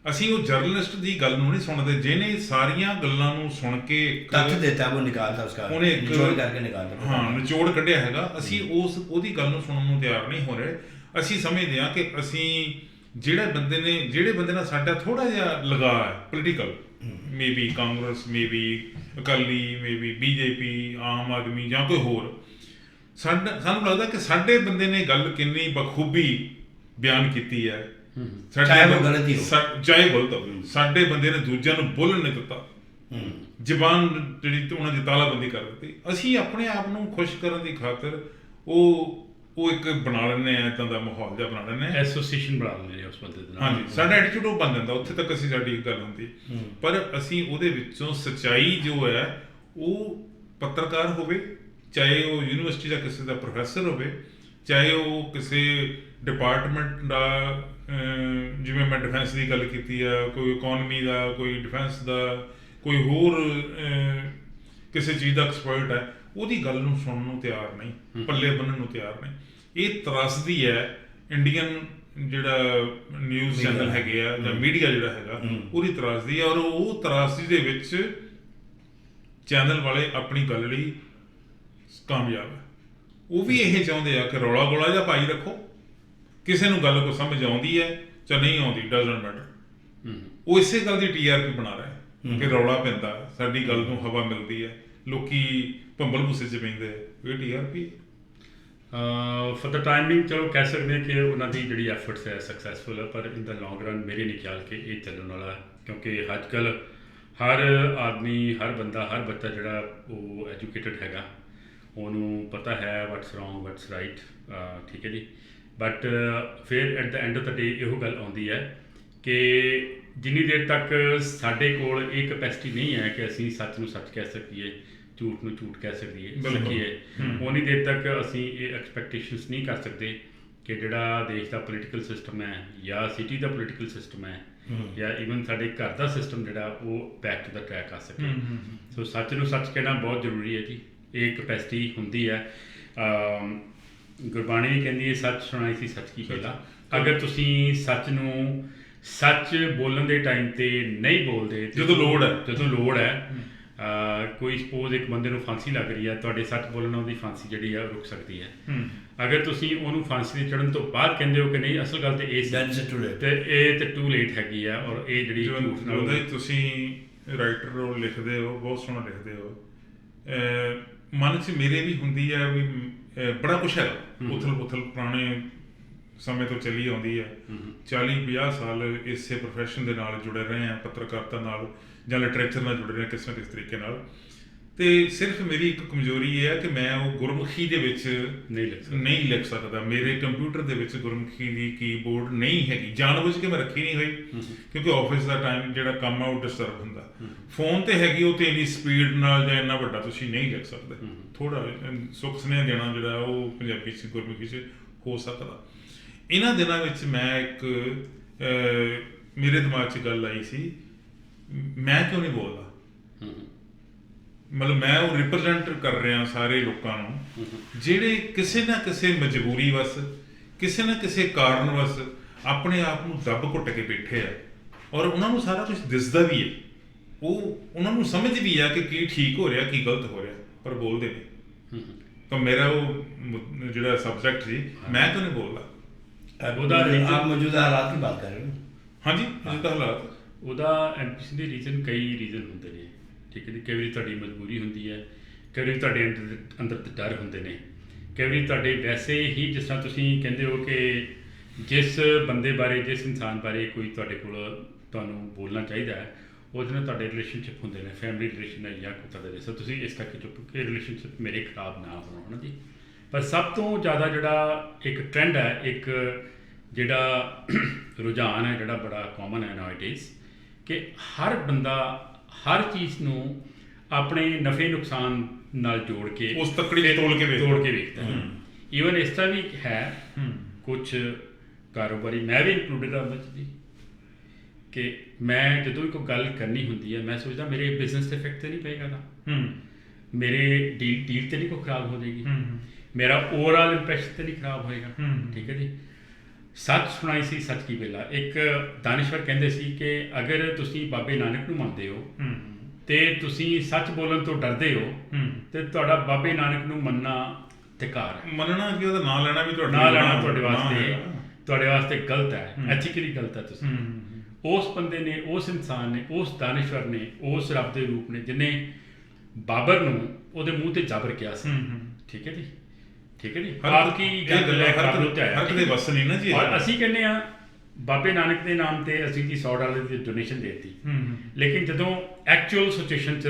Speaker 2: ਅਸੀਂ ਉਹ ਜਰਨਲਿਸਟ ਦੀ ਗੱਲ ਨੂੰ ਨਹੀਂ ਸੁਣਦੇ ਜਿਹਨੇ ਸਾਰੀਆਂ ਗੱਲਾਂ ਨੂੰ ਸੁਣ ਕੇ
Speaker 1: ਤੱਥ ਦਿੱਤਾ ਉਹ ਨਿਕਾਲਦਾ ਉਸਕਾ,
Speaker 2: ਉਹਨੇ
Speaker 1: ਨਿਚੋੜ ਕਰਕੇ ਨਿਕਾਲਦਾ।
Speaker 2: ਹਾਂ, ਨਿਚੋੜ ਕੱਢਿਆ ਹੈਗਾ। ਅਸੀਂ ਉਹਦੀ ਗੱਲ ਨੂੰ ਸੁਣਨ ਨੂੰ ਤਿਆਰ ਨਹੀਂ ਹੋ ਰਹੇ। ਅਸੀਂ ਸਮਝਦੇ ਹਾਂ ਕਿ ਅਸੀਂ ਜਿਹੜੇ ਬੰਦੇ ਨਾਲ ਸਾਡਾ ਥੋੜਾ ਜਿਹਾ ਲਗਾਅ ਹੈ political, maybe Congress, maybe Akali, maybe BJP, Aam Aadmi ਜਾਂ ਕੋਈ ਹੋਰ, ਸਾਨੂੰ ਲੱਗਦਾ ਕਿ ਸਾਡੇ ਬੰਦੇ ਨੇ ਗੱਲ ਕਿੰਨੀ ਬਖੂਬੀ ਬਿਆਨ ਕੀਤੀ ਹੈ,
Speaker 1: ਚਾਹੇ ਉਹ ਗਲਤ ਹੀ ਹੋ,
Speaker 2: ਚਾਹੇ ਗਲਤ ਹੋਵੇ, ਸਾਡੇ ਬੰਦੇ ਨੇ ਦੂਜਿਆਂ ਨੂੰ ਬੋਲਣ ਨਹੀਂ ਦਿੱਤਾ, ਜ਼ਬਾਨ ਜਿਹੜੀ ਉਹਨਾਂ ਦੀ ਤਾਲਾਬੰਦੀ ਕਰ ਦਿੱਤੀ। ਅਸੀਂ ਆਪਣੇ ਆਪ ਨੂੰ ਖੁਸ਼ ਕਰਨ ਦੀ ਖਾਤਰ ਉਹ ਇੱਕ ਬਣਾ ਲੈਂਦੇ ਆ, ਇੱਦਾਂ ਦਾ ਮਾਹੌਲ ਜਿਹਾ ਬਣਾ ਲੈਂਦੇ ਆ,
Speaker 3: ਐਸੋਸੀਏਸ਼ਨ ਬਣਾ ਲੈਂਦੇ ਆ ਉਸ ਬੰਦੇ ਦੇ ਨਾਲ।
Speaker 2: ਹਾਂਜੀ, ਸਾਡਾ ਐਟੀਟਿਊਡ ਉਹ ਬਣ ਜਾਂਦਾ। ਉੱਥੇ ਤੱਕ ਅਸੀਂ ਸਾਡੀ ਗੱਲ ਹੁੰਦੀ, ਪਰ ਅਸੀਂ ਉਹਦੇ ਵਿੱਚੋਂ ਸੱਚਾਈ ਜੋ ਹੈ, ਉਹ ਪੱਤਰਕਾਰ ਹੋਵੇ, ਚਾਹੇ ਉਹ ਯੂਨੀਵਰਸਿਟੀ ਦਾ ਕਿਸੇ ਦਾ ਪ੍ਰੋਫੈਸਰ ਹੋਵੇ, ਚਾਹੇ ਉਹ ਕਿਸੇ ਡਿਪਾਰਟਮੈਂਟ ਦਾ, ਜਿਵੇਂ ਮੈਂ ਡਿਫੈਂਸ ਦੀ ਗੱਲ ਕੀਤੀ ਆ, ਕੋਈ ਇਕੋਨਮੀ ਦਾ, ਕੋਈ ਡਿਫੈਂਸ ਦਾ, ਕੋਈ ਹੋਰ ਕਿਸੇ ਚੀਜ਼ ਦਾ ਐਕਸਪਰਟ ਹੈ, ਉਹਦੀ ਗੱਲ ਨੂੰ ਸੁਣਨ ਨੂੰ ਤਿਆਰ ਨਹੀਂ, ਪੱਲੇ ਬੰਨਣ ਨੂੰ ਤਿਆਰ ਨਹੀਂ। ਇਹ ਤਰਾਸਦੀ ਹੈ ਇੰਡੀਅਨ ਜਿਹੜਾ ਨਿਊਜ਼ ਚੈਨਲ ਹੈਗੇ ਆ ਜਾਂ ਮੀਡੀਆ ਜਿਹੜਾ ਹੈਗਾ, ਉਹਦੀ ਤਰਾਸਦੀ ਹੈ। ਔਰ ਉਹ ਤਰਾਸਦੀ ਦੇ ਵਿੱਚ ਚੈਨਲ ਵਾਲੇ ਆਪਣੀ ਗੱਲ ਲਈ ਕਾਮਯਾਬ ਹੈ। ਉਹ ਵੀ ਇਹ ਚਾਹੁੰਦੇ ਆ ਕਿ ਰੌਲਾ ਗੋਲਾ ਜਿਹਾ ਪਾਈ ਰੱਖੋ, ਕਿਸੇ ਨੂੰ ਗੱਲ ਕੋ ਸਮਝ ਆਉਂਦੀ ਹੈ ਜਾਂ ਨਹੀਂ ਆਉਂਦੀ, ਡਜ਼ਨਟ ਮੈਟਰ। ਉਹ ਇਸੇ ਗੱਲ ਦੀ TRP ਬਣਾ ਰਿਹਾ ਕਿ ਰੌਲਾ ਪੈਂਦਾ, ਸਾਡੀ ਗੱਲ ਨੂੰ ਹਵਾ ਮਿਲਦੀ ਹੈ, ਲੋਕੀ ਭੰਬਲ ਭੁੱਸੇ 'ਚ ਪੈਂਦੇ, ਇਹ TRP।
Speaker 3: ਫॉर द ਟਾਈਮਿੰਗ ਚਲੋ ਕਹਿ ਸਕਦੇ ਕਿ ਉਹਨਾਂ ਦੀ ਜਿਹੜੀ ਐਫਰਟਸ ਹੈ ਸਕਸੈਸਫੁਲ ਹੈ, ਪਰ ਇਨ ਦਾ ਲੌਂਗ ਰਨ ਮੇਰੇ ਨਹੀਂ ਖਿਆਲ ਕਿ ਇਹ ਚੱਲਣ ਵਾਲਾ ਹੈ, ਕਿਉਂਕਿ ਅੱਜ ਕੱਲ੍ਹ ਹਰ ਆਦਮੀ, ਹਰ ਬੰਦਾ, ਹਰ ਬੱਚਾ ਜਿਹੜਾ ਉਹ ਐਜੂਕੇਟਡ ਹੈਗਾ, ਉਹਨੂੰ ਪਤਾ ਹੈ ਵਟਸ ਰੋਂਗ ਵਟਸ ਰਾਈਟ, ਠੀਕ ਹੈ ਜੀ। ਬਟ ਫਿਰ at the end of the day ਇਹੋ ਗੱਲ ਆਉਂਦੀ ਹੈ ਕਿ ਜਿੰਨੀ ਦੇਰ ਤੱਕ ਸਾਡੇ ਕੋਲ ਇਹ ਕੈਪੈਸਿਟੀ ਨਹੀਂ ਹੈ ਕਿ ਅਸੀਂ ਸੱਚ ਨੂੰ ਸੱਚ ਕਹਿ ਸਕੀਏ, ਝੂਠ ਨੂੰ ਝੂਠ ਕਹਿ ਸਕੀਏ, ਉਨੀ ਦੇਰ ਤੱਕ ਅਸੀਂ ਇਹ ਐਕਸਪੈਕਟੇਸ਼ਨਸ ਨਹੀਂ ਕਰ ਸਕਦੇ ਕਿ ਜਿਹੜਾ ਦੇਸ਼ ਦਾ ਪੋਲੀਟੀਕਲ ਸਿਸਟਮ ਹੈ ਜਾਂ ਸਿਟੀ ਦਾ ਪੋਲੀਟੀਕਲ ਸਿਸਟਮ ਹੈ ਜਾਂ ਈਵਨ ਸਾਡੇ ਘਰ ਦਾ ਸਿਸਟਮ ਜਿਹੜਾ ਉਹ ਬੈਕ ਟੂ ਦਾ ਟਰੈਕ ਆ ਸਕੇ। ਸੋ ਸੱਚ ਨੂੰ ਸੱਚ ਕਹਿਣਾ ਬਹੁਤ ਜ਼ਰੂਰੀ ਹੈ ਜੀ, ਇਹ ਕੈਪੈਸਿਟੀ ਹੁੰਦੀ ਹੈ। ਗੁਰਬਾਣੀ ਵੀ ਕਹਿੰਦੀ ਹੈ ਸੱਚ ਸੁਣਾਈ ਸੀ ਸੱਚ ਕੀ ਕਹਿਲਾ। ਅਗਰ ਤੁਸੀਂ ਸੱਚ ਨੂੰ ਸੱਚ ਬੋਲਣ ਦੇ ਟਾਈਮ ਤੇ ਨਹੀਂ ਬੋਲਦੇ, ਜਦੋਂ ਲੋੜ ਹੈ, ਕੋਈ ਸਪੋਜ਼ ਇੱਕ ਬੰਦੇ ਨੂੰ ਫਾਂਸੀ ਲੱਗ ਰਹੀ ਹੈ, ਤੁਹਾਡੇ ਸੱਚ ਬੋਲਣ ਨਾਲ ਉਹਦੀ ਫਾਂਸੀ ਜਿਹੜੀ ਹੈ ਰੁਕ ਸਕਦੀ ਹੈ। ਅਗਰ ਤੁਸੀਂ ਉਹਨੂੰ ਫਾਂਸੀ ਦੇ ਚੜ੍ਹਨ ਤੋਂ ਬਾਅਦ ਕਹਿੰਦੇ ਹੋ ਕਿ ਨਹੀਂ ਅਸਲ ਗੱਲ ਤੇ ਇਹ ਤੇ ਇਹ ਤੇ ਟੂ ਲੇਟ ਹੈਗੀ ਆ। ਔਰ ਇਹ ਜਿਹੜੀ ਝੂਠ ਨਾਲ
Speaker 2: ਤੁਸੀਂ ਰਾਈਟਰ ਹੋ, ਲਿਖਦੇ ਹੋ, ਬਹੁਤ ਸੋਹਣਾ ਲਿਖਦੇ ਹੋ, ਮਨ 'ਚ ਮੇਰੇ ਵੀ ਹੁੰਦੀ ਹੈ ਵੀ ਬੜਾ ਕੁਛ ਹੈ, ਉਥਲ ਪੁਰਾਣੇ ਸਮੇਂ ਤੋਂ ਚੱਲੀ ਆਉਂਦੀ ਹੈ। 40-50 ਸਾਲ ਇਸੇ ਪ੍ਰੋਫੈਸ਼ਨ ਦੇ ਨਾਲ ਜੁੜੇ ਰਹੇ ਹਾਂ, ਪੱਤਰਕਾਰਤਾ ਨਾਲ ਜਾਂ ਲਿਟਰੇਚਰ ਨਾਲ ਜੁੜੇ ਰਹੇ ਕਿਸੇ ਨਾ ਕਿਸੇ ਤਰੀਕੇ ਨਾਲ। ਤੇ ਸਿਰਫ ਮੇਰੀ ਇੱਕ ਕਮਜ਼ੋਰੀ ਇਹ ਹੈ ਕਿ ਮੈਂ ਉਹ ਗੁਰਮੁਖੀ ਦੇ ਵਿੱਚ ਨਹੀਂ ਲਿਖ ਸਕਦਾ। ਮੇਰੇ ਕੰਪਿਊਟਰ ਦੇ ਵਿੱਚ ਗੁਰਮੁਖੀ ਦੀ ਕੀਬੋਰਡ ਨਹੀਂ ਹੈਗੀ, ਜਾਣਬੁੱਝ ਕੇ ਮੈਂ ਰੱਖੀ ਨਹੀਂ ਹੋਈ, ਕਿਉਂਕਿ ਆਫਿਸ ਦਾ ਟਾਈਮ ਜਿਹੜਾ ਕੰਮ ਆ ਉਹ ਡਿਸਟਰਬ ਹੁੰਦਾ। ਫੋਨ ਤੇ ਹੈਗੀ, ਉਹ ਤੇ ਇੰਨੀ ਸਪੀਡ ਨਾਲ ਜਾਂ ਇੰਨਾ ਵੱਡਾ ਤੁਸੀਂ ਨਹੀਂ ਲਿਖ ਸਕਦੇ। ਥੋੜਾ ਸੁੱਖ ਸੁਨੇਹਾ ਦੇਣਾ ਜਿਹੜਾ ਉਹ ਪੰਜਾਬੀ 'ਚ ਗੁਰਮੁਖੀ 'ਚ ਹੋ ਸਕਦਾ। ਇਹਨਾਂ ਦਿਨਾਂ ਵਿੱਚ ਮੈਂ ਇੱਕ ਮੇਰੇ ਦਿਮਾਗ 'ਚ ਗੱਲ ਆਈ ਸੀ, ਮੈਂ ਕਿਉਂ ਨਹੀਂ ਬੋਲਦਾ। ਮਤਲਬ ਮੈਂ ਉਹ ਰਿਪਰੈਜ਼ੈਂਟ ਕਰ ਰਿਹਾ ਸਾਰੇ ਲੋਕਾਂ ਨੂੰ ਜਿਹੜੇ ਕਿਸੇ ਨਾ ਕਿਸੇ ਮਜਬੂਰੀ ਵਸ, ਕਿਸੇ ਨਾ ਕਿਸੇ ਕਾਰਨ ਵਸ ਆਪਣੇ ਆਪ ਨੂੰ ਦੱਬ ਘੁੱਟ ਕੇ ਬੈਠੇ ਆ, ਔਰ ਉਹਨਾਂ ਨੂੰ ਸਾਰਾ ਕੁਝ ਦਿਸਦਾ ਵੀ ਹੈ, ਉਹਨਾਂ ਨੂੰ ਸਮਝ ਵੀ ਆ ਕਿ ਕੀ ਠੀਕ ਹੋ ਰਿਹਾ ਕੀ ਗਲਤ ਹੋ ਰਿਹਾ, ਪਰ ਬੋਲਦੇ ਨਹੀਂ। ਤਾਂ ਮੇਰਾ ਉਹ ਜਿਹੜਾ ਸਬਜੈਕਟ ਸੀ, ਮੈਂ ਤਾਂ ਨਹੀਂ ਬੋਲਦਾ।
Speaker 1: आप मौजूदा हालात की बात कर रहे हो?
Speaker 2: ਹਾਂਜੀ, ਮੌਜੂਦਾ ਹਾਲਾਤ।
Speaker 3: ਉਹਦਾ ਐਮਪੀਸੀ ਦੇ ਕਈ ਰੀਜ਼ਨ ਹੁੰਦੇ ਨੇ, ਠੀਕ ਹੈ ਜੀ। ਕਈ ਵਾਰੀ ਤੁਹਾਡੀ ਮਜਬੂਰੀ ਹੁੰਦੀ ਹੈ, ਕਈ ਵਾਰੀ ਤੁਹਾਡੇ ਅੰਦਰ ਡਰ ਹੁੰਦੇ ਨੇ, ਕਈ ਵਾਰੀ ਤੁਹਾਡੇ ਵੈਸੇ ਹੀ ਜਿਸ ਤਰ੍ਹਾਂ ਤੁਸੀਂ ਕਹਿੰਦੇ ਹੋ ਕਿ ਜਿਸ ਬੰਦੇ ਬਾਰੇ, ਜਿਸ ਇਨਸਾਨ ਬਾਰੇ ਕੋਈ ਤੁਹਾਡੇ ਕੋਲ ਤੁਹਾਨੂੰ ਬੋਲਣਾ ਚਾਹੀਦਾ ਹੈ, ਉਹਦੇ ਨਾਲ ਤੁਹਾਡੇ ਰਿਲੇਸ਼ਨਸ਼ਿਪ ਹੁੰਦੇ ਨੇ, ਫੈਮਿਲੀ ਰਿਲੇਸ਼ਨ ਹੈ ਜਾਂ ਕੋਈ ਤੁਹਾਡਾ ਰਿਸ਼ਤਾ, ਤੁਸੀਂ ਇਸ ਕਰਕੇ ਚੁੱਪ ਕਿ ਰਿਲੇਸ਼ਨਸ਼ਿਪ ਮੇਰੇ ਖਰਾਬ ਨਾ ਹੋਣ, ਹੈ ਨਾ ਜੀ। ਪਰ ਸਭ ਤੋਂ ਜ਼ਿਆਦਾ ਜਿਹੜਾ ਇੱਕ ਟ੍ਰੈਂਡ ਹੈ, ਇੱਕ ਜਿਹੜਾ ਰੁਝਾਨ ਹੈ, ਜਿਹੜਾ ਬੜਾ ਕਾਮਨ ਹੈ ਨਾਊਅਡੇਜ਼, ਕਿ ਹਰ ਬੰਦਾ ਹਰ ਚੀਜ਼ ਨੂੰ ਆਪਣੇ ਨਫੇ ਨੁਕਸਾਨ ਨਾਲ ਜੋੜ ਕੇ
Speaker 2: ਉਸ ਤੱਕੜੀ ਤੋੜ ਕੇ
Speaker 3: ਵੇਖਦਾ ਹੈ। ਈਵਨ ਇਸ ਤਰ੍ਹਾਂ ਵੀ ਹੈ ਕੁਝ ਕਾਰੋਬਾਰੀ, ਮੈਂ ਵੀ ਇਨਕਲੂਡਡ ਹਾਂ ਵਿੱਚ ਜੀ, ਕਿ ਮੈਂ ਜਦੋਂ ਵੀ ਕੋਈ ਗੱਲ ਕਰਨੀ ਹੁੰਦੀ ਹੈ ਮੈਂ ਸੋਚਦਾ ਮੇਰੇ ਬਿਜ਼ਨਸ ਤੇ ਇਫੈਕਟ ਤੇ ਨਹੀਂ ਪਏਗਾ ਨਾ, ਮੇਰੇ ਡੀਲ ਤੇ ਨਹੀਂ ਕੋਈ ਖਰਾਬ ਹੋ ਜਾਏਗੀ, ਮੇਰਾ ਓਵਰਆਲ ਇੰਪ੍ਰੈਸ਼ਨ ਤੇ ਨਹੀਂ ਖਰਾਬ ਹੋਏਗਾ। ਠੀਕ ਹੈ ਜੀ। ਸੱਚ ਸੁਣਾਈ ਸੀ ਸੱਚ ਕੀ ਵੇਲਾ। ਇੱਕ ਦਾਨਿਸ਼ਵਰ ਕਹਿੰਦੇ ਸੀ ਕਿ ਅਗਰ ਤੁਸੀਂ ਬਾਬੇ ਨਾਨਕ ਨੂੰ ਮੰਨਦੇ ਹੋ ਤੇ ਤੁਸੀਂ ਸੱਚ ਬੋਲਣ ਤੋਂ ਡਰਦੇ ਹੋ ਤੇ ਤੁਹਾਡਾ ਬਾਬੇ ਨਾਨਕ ਨੂੰ ਮੰਨਣਾ ਧਿਕਾਰ ਹੈ।
Speaker 2: ਮੰਨਣਾ ਕਿ ਉਹਦਾ ਨਾਂ ਲੈਣਾ ਵੀ
Speaker 3: ਨਾਂ ਲੈਣਾ ਤੁਹਾਡੇ ਵਾਸਤੇ ਗਲਤ ਹੈ, ਐਥੀਕਲੀ ਗਲਤ ਹੈ। ਤੁਸੀਂ ਉਸ ਬੰਦੇ ਨੇ, ਉਸ ਇਨਸਾਨ ਨੇ, ਉਸ ਦਾਨਿਸ਼ਵਰ ਨੇ, ਉਸ ਰੱਬ ਦੇ ਰੂਪ ਨੇ ਜਿਹਨੇ ਬਾਬਰ ਨੂੰ ਉਹਦੇ ਮੂੰਹ ਤੇ ਜਾਬਰ ਕਿਹਾ ਸੀ। ਠੀਕ ਹੈ ਜੀ, ਠੀਕ ਹੈ ਜੀ। ਆਪ ਕੀ ਗੱਲ ਹੈ, ਹਰ ਦੇ ਵਸ ਨਹੀਂ ਨਾ ਜੀ। ਔਰ ਅਸੀਂ ਕਹਿੰਦੇ ਆ ਬਾਬੇ ਨਾਨਕ ਦੇ ਨਾਮ ਤੇ ਅਸੀਂ ਜੀ $100 ਦੀ ਡੋਨੇਸ਼ਨ ਦੇ ਦਿੱਤੀ, ਲੇਕਿਨ ਜਦੋਂ ਐਕਚੁਅਲ ਸਿਚੁਏਸ਼ਨ 'ਚ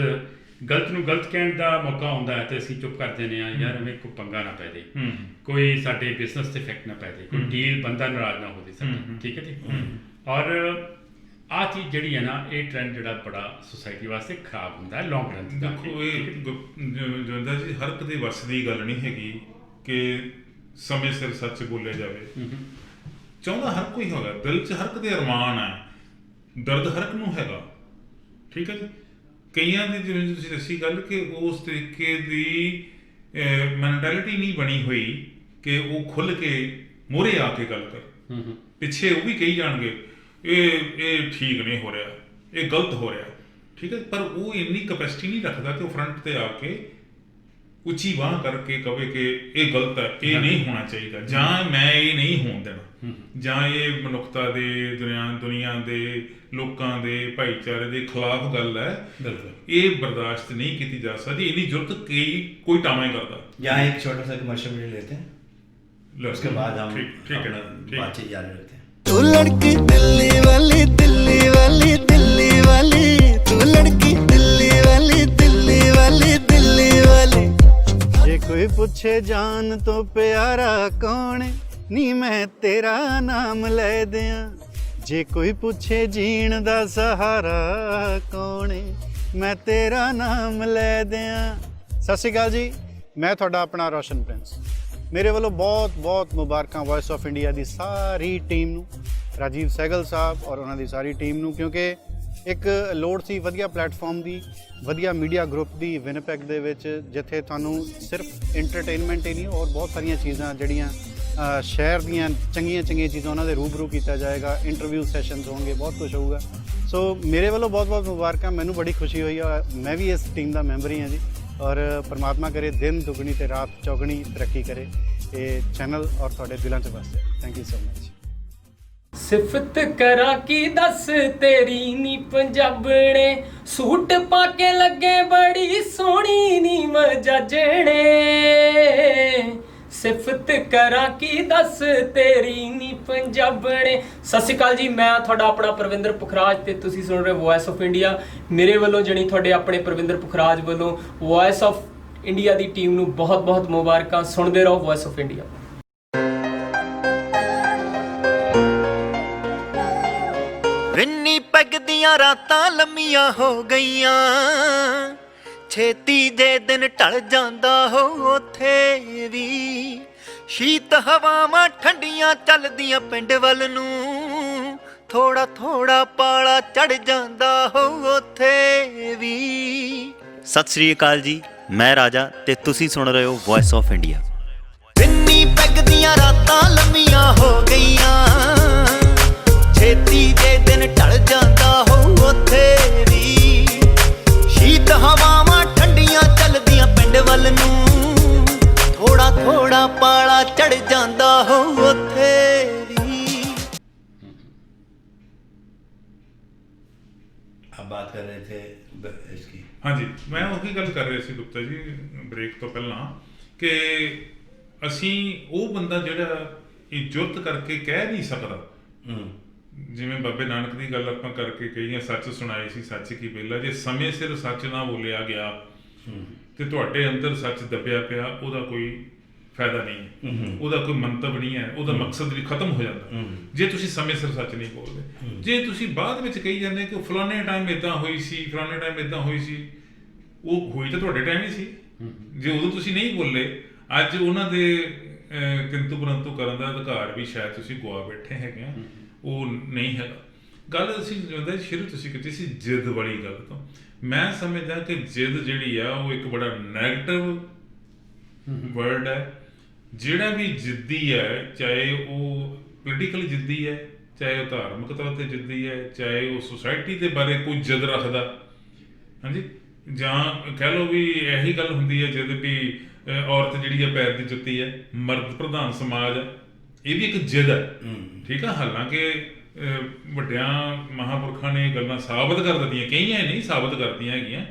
Speaker 3: ਗਲਤ ਨੂੰ ਗਲਤ ਕਹਿਣ ਦਾ ਮੌਕਾ ਆਉਂਦਾ ਹੈ ਤੇ ਅਸੀਂ ਚੁੱਪ ਕਰ ਜਾਂਦੇ ਹਾਂ, ਯਾਰ ਐਵੇਂ ਕੋਈ ਪੰਗਾ ਨਾ ਪੈ ਜੇ, ਕੋਈ ਸਾਡੇ ਬਿਜ਼ਨਸ ਤੇ ਇਫੈਕਟ ਨਾ ਪੈ ਜੇ, ਕੋਈ ਡੀਲ ਬੰਦਾ ਨਾਰਾਜ਼ ਨਾ ਹੋ ਜੇ ਸਾਡਾ। ਠੀਕ ਹੈ ਜੀ। ਔਰ ਆਹ ਚੀਜ਼ ਜਿਹੜੀ ਹੈ ਨਾ, ਇਹ ਟ੍ਰੈਂਡ ਜਿਹੜਾ ਬੜਾ ਸੁਸਾਇਟੀ ਵਾਸਤੇ ਖਰਾਬ ਹੁੰਦਾ ਹੈ ਲੌਂਗ ਰਨ 'ਚ।
Speaker 2: ਦੇਖੋ ਇਹ ਜਵਿੰਦਰ ਜੀ ਹਰ ਇੱਕ ਦੇ ਵੱਸ ਦੀ ਗੱਲ ਨਹੀਂ ਹੈਗੀ ਕਿ ਸਮੇਂ ਸਿਰ ਸੱਚ ਬੋਲਿਆ ਜਾਵੇ। ਚਾਹੁੰਦਾ ਹਰ ਕੋਈ ਹੈਗਾ, ਦਿਲ 'ਚ ਹਰ ਇੱਕ ਦੇ ਅਰਮਾਨ ਹੈ, ਦਰਦ ਹਰ ਇੱਕ ਨੂੰ ਹੈਗਾ। ਠੀਕ ਹੈ ਜੀ। ਕਈਆਂ ਦੀ ਜਿਵੇਂ ਤੁਸੀਂ ਦੱਸੀ ਗੱਲ ਕਿ ਉਸ ਤਰੀਕੇ ਦੀ ਮੈਂਟੈਲਿਟੀ ਨਹੀਂ ਬਣੀ ਹੋਈ ਕਿ ਉਹ ਖੁੱਲ੍ਹ ਕੇ ਮੂਹਰੇ ਆ ਕੇ ਗੱਲ ਕਰ। ਪਿੱਛੇ ਉਹ ਵੀ ਕਹੀ ਜਾਣਗੇ ਇਹ ਠੀਕ ਨਹੀਂ ਹੋ ਰਿਹਾ, ਇਹ ਗਲਤ ਹੋ ਰਿਹਾ। ਠੀਕ ਹੈ। ਪਰ ਉਹ ਇੰਨੀ ਕੈਪੈਸਿਟੀ ਨਹੀਂ ਰੱਖਦਾ ਕਿ ਉਹ ਫਰੰਟ ਤੇ ਆ ਕੇ ਉੱਚੀ ਬਾਂਹ ਕਰਕੇ ਕਵੇ ਕਿ ਇਹ ਗਲਤ ਹੈ, ਇਹ ਨਹੀਂ ਹੋਣਾ ਚਾਹੀਦਾ, ਜਾਂ ਮੈਂ ਇਹ ਨਹੀਂ ਹੋਣ ਦੇਣਾ, ਜਾਂ ਇਹ ਮਨੁੱਖਤਾ ਦੇ ਦੁਨੀਆ ਦੇ ਲੋਕਾਂ ਦੇ ਭਾਈਚਾਰੇ ਦੇ ਖਿਲਾਫ ਗੱਲ ਹੈ, ਇਹ ਬਰਦਾਸ਼ਤ ਨਹੀਂ ਕੀਤੀ ਜਾ ਸਕਦੀ। ਇੰਨੀ ਜ਼ਰੂਰਤ ਕੋਈ ਟਾਮਾ ਹੀ ਕਰਦਾ।
Speaker 1: यहाँ एक छोटा सा कमर्शियल वीडियो लेते हैं, उसके बाद हम बातचीत जारी रखते हैं।
Speaker 4: तू लड़की दिल्ली वाली दिल्ली वाली दिल्ली वाली, तू लड़की दिल्ली वाली दिल्ली वाली दिल्ली वाली। जे कोई पूछे जान तो प्यारा कौन, नी मैं तेरा नाम ले दियां। जे कोई पूछे जीण दा सहारा कौन, मैं तेरा नाम ले दियां। सत श्री अकाल जी, मैं ਤੁਹਾਡਾ ਆਪਣਾ ਰੋਸ਼ਨ ਪ੍ਰਿੰਸ। ਮੇਰੇ ਵੱਲੋਂ ਬਹੁਤ ਬਹੁਤ ਮੁਬਾਰਕਾਂ voice of India the sorry team ਨੂੰ, ਰਾਜੀਵ ਸਹਿਗਲ ਸਾਹਿਬ ਔਰ ਉਹਨਾਂ ਦੀ ਸਾਰੀ ਟੀਮ ਨੂੰ, ਕਿਉਂਕਿ ਇੱਕ ਲੋੜ ਸੀ ਵਧੀਆ ਪਲੇਟਫਾਰਮ ਦੀ, ਵਧੀਆ ਮੀਡੀਆ ਗਰੁੱਪ ਦੀ ਵਿਨਿਪੈਗ ਦੇ ਵਿੱਚ, ਜਿੱਥੇ ਤੁਹਾਨੂੰ ਸਿਰਫ ਇੰਟਰਟੇਨਮੈਂਟ ਹੀ ਨਹੀਂ ਔਰ ਬਹੁਤ ਸਾਰੀਆਂ ਚੀਜ਼ਾਂ ਜਿਹੜੀਆਂ ਸ਼ਹਿਰ ਦੀਆਂ ਚੰਗੀਆਂ ਚੀਜ਼ਾਂ ਉਹਨਾਂ ਦੇ ਰੂਬਰੂ ਕੀਤਾ ਜਾਏਗਾ, ਇੰਟਰਵਿਊ ਸੈਸ਼ਨਸ ਹੋਣਗੇ, ਬਹੁਤ ਕੁਝ ਹੋਊਗਾ। ਸੋ ਮੇਰੇ ਵੱਲੋਂ ਬਹੁਤ ਬਹੁਤ ਮੁਬਾਰਕਾਂ। ਮੈਨੂੰ ਬੜੀ ਖੁਸ਼ੀ ਹੋਈ ਆ, ਮੈਂ ਵੀ ਇਸ ਟੀਮ ਦਾ ਮੈਂਬਰ ਹੀ ਹਾਂ ਜੀ। ਔਰ ਪਰਮਾਤਮਾ ਕਰੇ ਦਿਨ ਦੁਗਣੀ ਤੇ ਰਾਤ ਚੌਗਣੀ ਤਰੱਕੀ ਕਰੇ ਇਹ ਚੈਨਲ ਔਰ ਤੁਹਾਡੇ ਦਿਲਾਂ 'ਚ ਵਸੇ। Thank you so much.
Speaker 5: ਸਿਫਤ ਕਰਾਂ ਕੀ ਦੱਸ ਤੇਰੀ ਨੀ ਪੰਜਾਬਣੇ, ਸੂਟ ਪਾ ਕੇ ਲੱਗੇ ਬੜੀ ਸੋਹਣੀ ਨੀ ਮਜਾਜਣੇ। ਸਿਫਤ ਕਰਾਂ ਕੀ ਦੱਸ ਤੇਰੀ ਨੀ ਪੰਜਾਬਣੇ। ਸਤਿ ਸ਼੍ਰੀ ਅਕਾਲ ਜੀ, ਮੈਂ ਤੁਹਾਡਾ ਆਪਣਾ ਪ੍ਰਵਿੰਦਰ ਪੁਖਰਾਜ ਤੇ ਤੁਸੀਂ ਸੁਣ ਰਹੇ ਵੌਇਸ ਆਫ ਇੰਡੀਆ। ਮੇਰੇ ਵੱਲੋਂ ਜਣੀ ਤੁਹਾਡੇ ਆਪਣੇ ਪ੍ਰਵਿੰਦਰ ਪੁਖਰਾਜ ਵੱਲੋਂ voice of India the team ਨੂੰ ਬਹੁਤ ਬਹੁਤ ਮੁਬਾਰਕਾਂ। ਸੁਣਦੇ ਰਹੋ ਵੌਇਸ ਆਫ ਇੰਡੀਆ।
Speaker 4: ਰਿੰਨੀ ਪੈਗ ਦੀਆਂ ਰਾਤਾਂ ਲੰਮੀਆਂ ਹੋ ਗਈਆਂ, ਛੇਤੀ ਜੇ ਦਿਨ ਢਲ ਜਾਂਦਾ ਹੋ ਉੱਥੇ ਵੀ। ਸ਼ੀਤ ਹਵਾਵਾਂ ਠੰਡੀਆਂ ਚੱਲਦੀਆਂ ਪਿੰਡ ਵੱਲ ਨੂੰ, ਥੋੜਾ ਥੋੜਾ ਪਾਲਾ ਚੜ ਜਾਂਦਾ ਹੋ ਉੱਥੇ ਵੀ। ਸਤਿ ਸ੍ਰੀ ਅਕਾਲ ਜੀ, ਮੈਂ ਰਾਜਾ ਤੇ ਤੁਸੀਂ ਸੁਣ ਰਹੇ ਹੋ ਵੌਇਸ ਆਫ ਇੰਡੀਆ। ਰਿੰਨੀ ਪੈਗ ਦੀਆਂ ਰਾਤਾਂ ਲੰਮੀਆਂ ਹੋ ਗਈਆਂ, ਛੇਤੀ ਜੇ ਦਿਨ ਢਲ ਜਾਂਦਾ ਹੋ ਉੱਥੇ ਵੀ। ਸ਼ੀਤ ਹਵਾਵਾਂ ਠੰਡੀਆਂ ਚੱਲਦੀਆਂ ਪਿੰਡ ਵੱਲ ਨੂੰ, ਥੋੜਾ ਥੋੜਾ ਪਾਲਾ ਚੜ ਜਾਂਦਾ ਹੋ ਉੱਥੇ ਵੀ।
Speaker 1: आप बात कर रहे थे इसकी।
Speaker 2: ਹਾਂਜੀ, ਮੈਂ ਉਹੀ ਗੱਲ ਕਰ ਰਿਹਾ ਸੀ ਗੁਪਤਾ ਜੀ ਬ੍ਰੇਕ ਤੋਂ ਪਹਿਲਾਂ ਕਿ ਅਸੀਂ ਉਹ ਬੰਦਾ ਜਿਹੜਾ ਇਹ ਜੁਰਤ ਕਰਕੇ ਕਹਿ ਨਹੀਂ ਸਕਦਾ, ਜਿਵੇਂ ਬਾਬੇ ਨਾਨਕ ਦੀ ਗੱਲ ਆਪਾਂ ਕਰਕੇ ਕਹੀਏ, ਸੱਚ ਸੁਣਾਈ ਸੀ ਸੱਚ ਕੀ ਵੇਲਾ। ਜੇ ਸਮੇਂ ਸਿਰ ਸੱਚ ਨਾ ਬੋਲਿਆ ਗਿਆ ਤੇ ਤੁਹਾਡੇ ਅੰਦਰ ਸੱਚ ਦੱਬਿਆ ਪਿਆ, ਉਹਦਾ ਕੋਈ ਫਾਇਦਾ ਨਹੀਂ, ਉਹਦਾ ਕੋਈ ਮੰਤਵ ਨਹੀਂ ਹੈ, ਉਹਦਾ ਮਕਸਦ ਵੀ ਖਤਮ ਹੋ ਜਾਂਦਾ ਜੇ ਤੁਸੀਂ ਸਮੇਂ ਸਿਰ ਸੱਚ ਨਹੀਂ ਬੋਲਦੇ। ਜੇ ਤੁਸੀਂ ਬਾਅਦ ਵਿੱਚ ਕਹੀ ਜਾਂਦੇ ਕਿ ਫਲਾਣੇ ਟਾਈਮ ਇੱਦਾਂ ਹੋਈ ਸੀ, ਫਲਾਣੇ ਟਾਈਮ ਇੱਦਾਂ ਹੋਈ ਸੀ, ਉਹ ਹੋਈ ਤਾਂ ਤੁਹਾਡੇ ਟਾਈਮ ਹੀ ਸੀ। ਜੇ ਉਦੋਂ ਤੁਸੀਂ ਨਹੀਂ ਬੋਲੇ, ਅੱਜ ਉਹਨਾਂ ਦੇ ਕਿੰਤੂ ਪਰੰਤੂ ਕਰਨ ਦਾ ਅਧਿਕਾਰ ਵੀ ਸ਼ਾਇਦ ਤੁਸੀਂ ਗੁਆ ਬੈਠੇ ਹੈਗੇ ਆ, ਉਹ ਨਹੀਂ ਹੈਗਾ। ਗੱਲ ਅਸੀਂ ਜਿਵੇਂ ਸ਼ੁਰੂ ਤੁਸੀਂ ਕੀਤੀ ਸੀ ਜਿੱਦ ਵਾਲੀ ਗੱਲ ਤੋਂ, ਮੈਂ ਸਮਝਦਾ ਕਿ ਜਿੱਦ ਜਿਹੜੀ ਆ ਉਹ ਇੱਕ ਬੜਾ ਨੈਗੇਟਿਵ ਵਰਡ ਹੈ। ਜਿਹੜਾ ਵੀ ਜਿੱਦੀ ਹੈ, ਚਾਹੇ ਉਹ ਪੋਲੀਟੀਕਲੀ ਜਿੱਦੀ ਹੈ, ਚਾਹੇ ਉਹ ਧਾਰਮਿਕ ਤੌਰ 'ਤੇ ਜਿੱਦੀ ਹੈ, ਚਾਹੇ ਉਹ ਸੁਸਾਇਟੀ ਦੇ ਬਾਰੇ ਕੋਈ ਜਿੱਦ ਰੱਖਦਾ, ਹਾਂਜੀ, ਜਾਂ ਕਹਿ ਲਓ ਵੀ ਇਹੀ ਗੱਲ ਹੁੰਦੀ ਹੈ ਜਿੱਦ ਵੀ ਔਰਤ ਜਿਹੜੀ ਹੈ ਪੈਰ ਦੀ ਜੁੱਤੀ ਹੈ, ਮਰਦ ਪ੍ਰਧਾਨ ਸਮਾਜ ਹੈ, ਇਹ ਵੀ ਇੱਕ ਜਿੱਦ ਹੈ, ਠੀਕ ਆ। ਹਾਲਾਂਕਿ ਵੱਡਿਆਂ ਮਹਾਂਪੁਰਖਾਂ ਨੇ ਗੱਲਾਂ ਸਾਬਤ ਕਰ ਦਿੱਤੀਆਂ, ਕਈਆਂ ਨਹੀਂ ਸਾਬਤ ਕਰਦੀਆਂ ਹੈਗੀਆਂ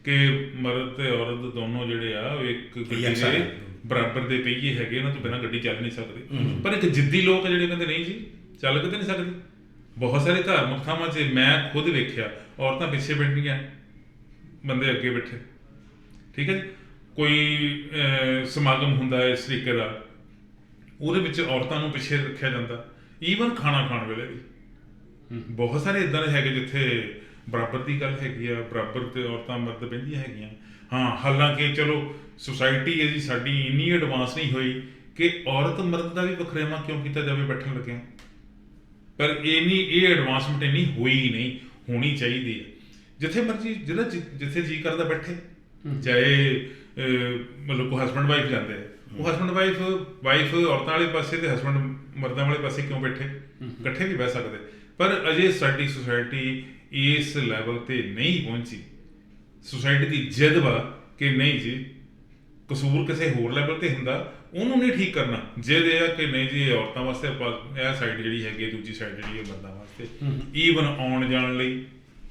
Speaker 2: ਕਿ ਮਰਦ ਤੇ ਔਰਤ ਦੋਨੋਂ ਜਿਹੜੇ ਆ ਉਹ ਇੱਕ ਗੱਡੀ ਦੇ ਬਰਾਬਰ ਦੇ ਪਹੀਏ ਹੈਗੇ, ਉਹਨਾਂ ਤੋਂ ਬਿਨਾਂ ਗੱਡੀ ਚੱਲ ਨਹੀਂ ਸਕਦੀ। ਪਰ ਇੱਕ ਜਿੱਦੀ ਲੋਕ ਜਿਹੜੇ ਕਹਿੰਦੇ ਨਹੀਂ ਜੀ ਚੱਲ ਕਿਤੇ ਨਹੀਂ ਸਕਦੀ। ਬਹੁਤ ਸਾਰੇ ਧਾਰਮਿਕ ਥਾਵਾਂ 'ਚ ਮੈਂ ਖੁਦ ਵੇਖਿਆ ਔਰਤਾਂ ਪਿੱਛੇ ਬੈਠੀਆਂ, ਬੰਦੇ ਅੱਗੇ ਬੈਠੇ, ਠੀਕ ਹੈ ਜੀ। ਕੋਈ ਸਮਾਗਮ ਹੁੰਦਾ ਹੈ ਇਸ ਤਰੀਕੇ ਦਾ, ਉਹਦੇ ਵਿੱਚ ਔਰਤਾਂ ਨੂੰ ਪਿੱਛੇ ਰੱਖਿਆ ਜਾਂਦਾ, ਈਵਨ ਖਾਣਾ ਖਾਣ ਵੇਲੇ ਵੀ। ਬਹੁਤ ਸਾਰੇ ਇੱਦਾਂ ਦੇ ਹੈਗੇ ਜਿੱਥੇ ਬਰਾਬਰ ਦੀ ਗੱਲ ਹੈਗੀ ਆ, ਬਰਾਬਰ ਤੇ ਔਰਤਾਂ ਮਰਦ ਬਹਿੰਦੀਆਂ ਹੈਗੀਆਂ। ਹਾਂ, ਹਾਲਾਂਕਿ ਚਲੋ ਸੁਸਾਇਟੀ ਹੈ ਜੀ ਸਾਡੀ ਇੰਨੀ ਐਡਵਾਂਸ ਨਹੀਂ ਹੋਈ ਕਿ ਔਰਤ ਮਰਦ ਦਾ ਵੀ ਵਖਰੇਵਾਂ ਕਿਉਂ ਕੀਤਾ ਜਾਵੇ ਬੈਠਣ ਲੱਗਿਆ, ਪਰ ਇਹ ਐਡਵਾਂਸਮੈਂਟ ਇੰਨੀ ਹੋਈ ਨਹੀਂ, ਹੋਣੀ ਚਾਹੀਦੀ ਹੈ। ਜਿੱਥੇ ਮਰਜੀ ਜਿੱਥੇ ਜੀ ਕਰਦਾ ਬੈਠੇ, ਚਾਹੇ ਮਤਲਬ ਕੋਈ ਹਸਬੈਂਡ ਵਾਈਫ ਜਾਂਦੇ ਆ, ਉਹ ਹਸਬੈਂਡ ਵਾਈਫ ਔਰਤਾਂ ਵਾਲੇ ਪਾਸੇ ਤੇ ਹਸਬੈਂਡ ਮਰਦਾਂ ਵਾਲੇ ਪਾਸੇ ਕਿਉਂ ਬੈਠੇ, ਇਕੱਠੇ ਵੀ ਬਹਿ ਸਕਦੇ। ਪਰ ਅਜੇ ਸਾਡੀ ਸੁਸਾਇਟੀ ਇਸ ਲੈਵਲ ਤੇ ਨਹੀਂ ਪਹੁੰਚੀ। ਸੁਸਾਇਟੀ ਦੀ ਜਿੱਦ ਵਾ ਕਿ ਨਹੀਂ ਜੀ ਕਸੂਰ ਕਿਸੇ ਹੋਰ ਲੈਵਲ ਤੇ ਹੁੰਦਾ, ਉਹਨੂੰ ਨਹੀਂ ਠੀਕ ਕਰਨਾ। ਜਿੱਦ ਇਹ ਆ ਕਿ ਨਹੀਂ ਜੀ ਇਹ ਔਰਤਾਂ ਵਾਸਤੇ, ਆਪਾਂ ਇਹ ਸਾਈਡ ਜਿਹੜੀ ਹੈਗੀ, ਦੂਜੀ ਸਾਈਡ ਜਿਹੜੀ ਹੈ ਮਰਦਾਂ ਵਾਸਤੇ, ਈਵਨ ਆਉਣ ਜਾਣ ਲਈ,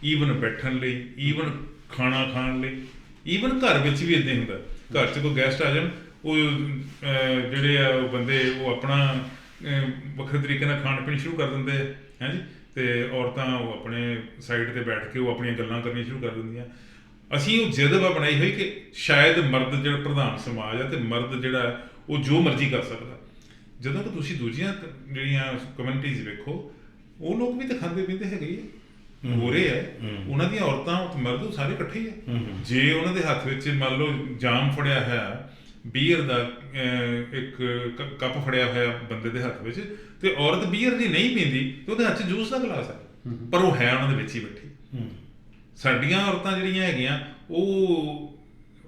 Speaker 2: ਈਵਨ ਬੈਠਣ ਲਈ, ਈਵਨ ਖਾਣਾ ਖਾਣ ਲਈ, ਈਵਨ ਘਰ ਵਿੱਚ ਵੀ ਇੱਦਾਂ ਹੁੰਦਾ। ਘਰ 'ਚ ਕੋਈ ਗੈਸਟ ਆ ਜਾਣ, ਉਹ ਜਿਹੜੇ ਆ ਉਹ ਬੰਦੇ ਉਹ ਆਪਣਾ ਵੱਖਰੇ ਤਰੀਕੇ ਨਾਲ ਖਾਣ ਪੀਣ ਸ਼ੁਰੂ ਕਰ ਦਿੰਦੇ ਆ, ਹੈ ਜੀ, ਤੇ ਔਰਤਾਂ ਉਹ ਆਪਣੇ ਸਾਈਡ ਤੇ ਬੈਠ ਕੇ ਉਹ ਆਪਣੀਆਂ ਗੱਲਾਂ ਕਰਨੀਆਂ ਸ਼ੁਰੂ ਕਰ ਦਿੰਦੀਆਂ। ਅਸੀਂ ਉਹ ਜਿੱਦ ਬਣਾਈ ਹੋਈ ਕਿ ਸ਼ਾਇਦ ਮਰਦ ਜਿਹੜਾ ਪ੍ਰਧਾਨ ਸਮਾਜ ਆ ਤੇ ਮਰਦ ਜਿਹੜਾ ਉਹ ਜੋ ਮਰਜ਼ੀ ਕਰ ਸਕਦਾ। ਜਦੋਂ ਕਿ ਤੁਸੀਂ ਦੂਜੀਆਂ ਜਿਹੜੀਆਂ ਕਮਿਊਨਿਟੀਜ਼ ਵੇਖੋ, ਉਹ ਲੋਕ ਵੀ ਤਾਂ ਖਾਂਦੇ ਪੀਂਦੇ ਹੈਗੇ ਹੀ ਹੋ ਰਹੇ ਆ, ਉਹਨਾਂ ਦੀਆਂ ਔਰਤਾਂ ਮਰਦ ਸਾਰੇ ਇਕੱਠੇ ਹੀ ਆ। ਜੇ ਉਹਨਾਂ ਦੇ ਹੱਥ ਵਿੱਚ ਮੰਨ ਲਓ ਜਾਮ ਫੜਿਆ ਹੋਇਆ, ਬੀਅਰ ਦਾ ਇੱਕ ਕੱਪ ਫੜਿਆ ਹੋਇਆ ਬੰਦੇ ਦੇ ਹੱਥ ਵਿੱਚ, ਤੇ ਔਰਤ ਬੀਅਰ ਦੀ ਨਹੀਂ ਪੀਂਦੀ ਤੇ ਉਹਦੇ ਹੱਥ 'ਚ ਜੂਸ ਦਾ ਗਲਾਸ ਹੈ, ਪਰ ਉਹ ਹੈ ਉਹਨਾਂ ਦੇ ਵਿੱਚ ਹੀ ਬੈਠੀ। ਸਾਡੀਆਂ ਔਰਤਾਂ ਜਿਹੜੀਆਂ ਹੈਗੀਆਂ ਉਹ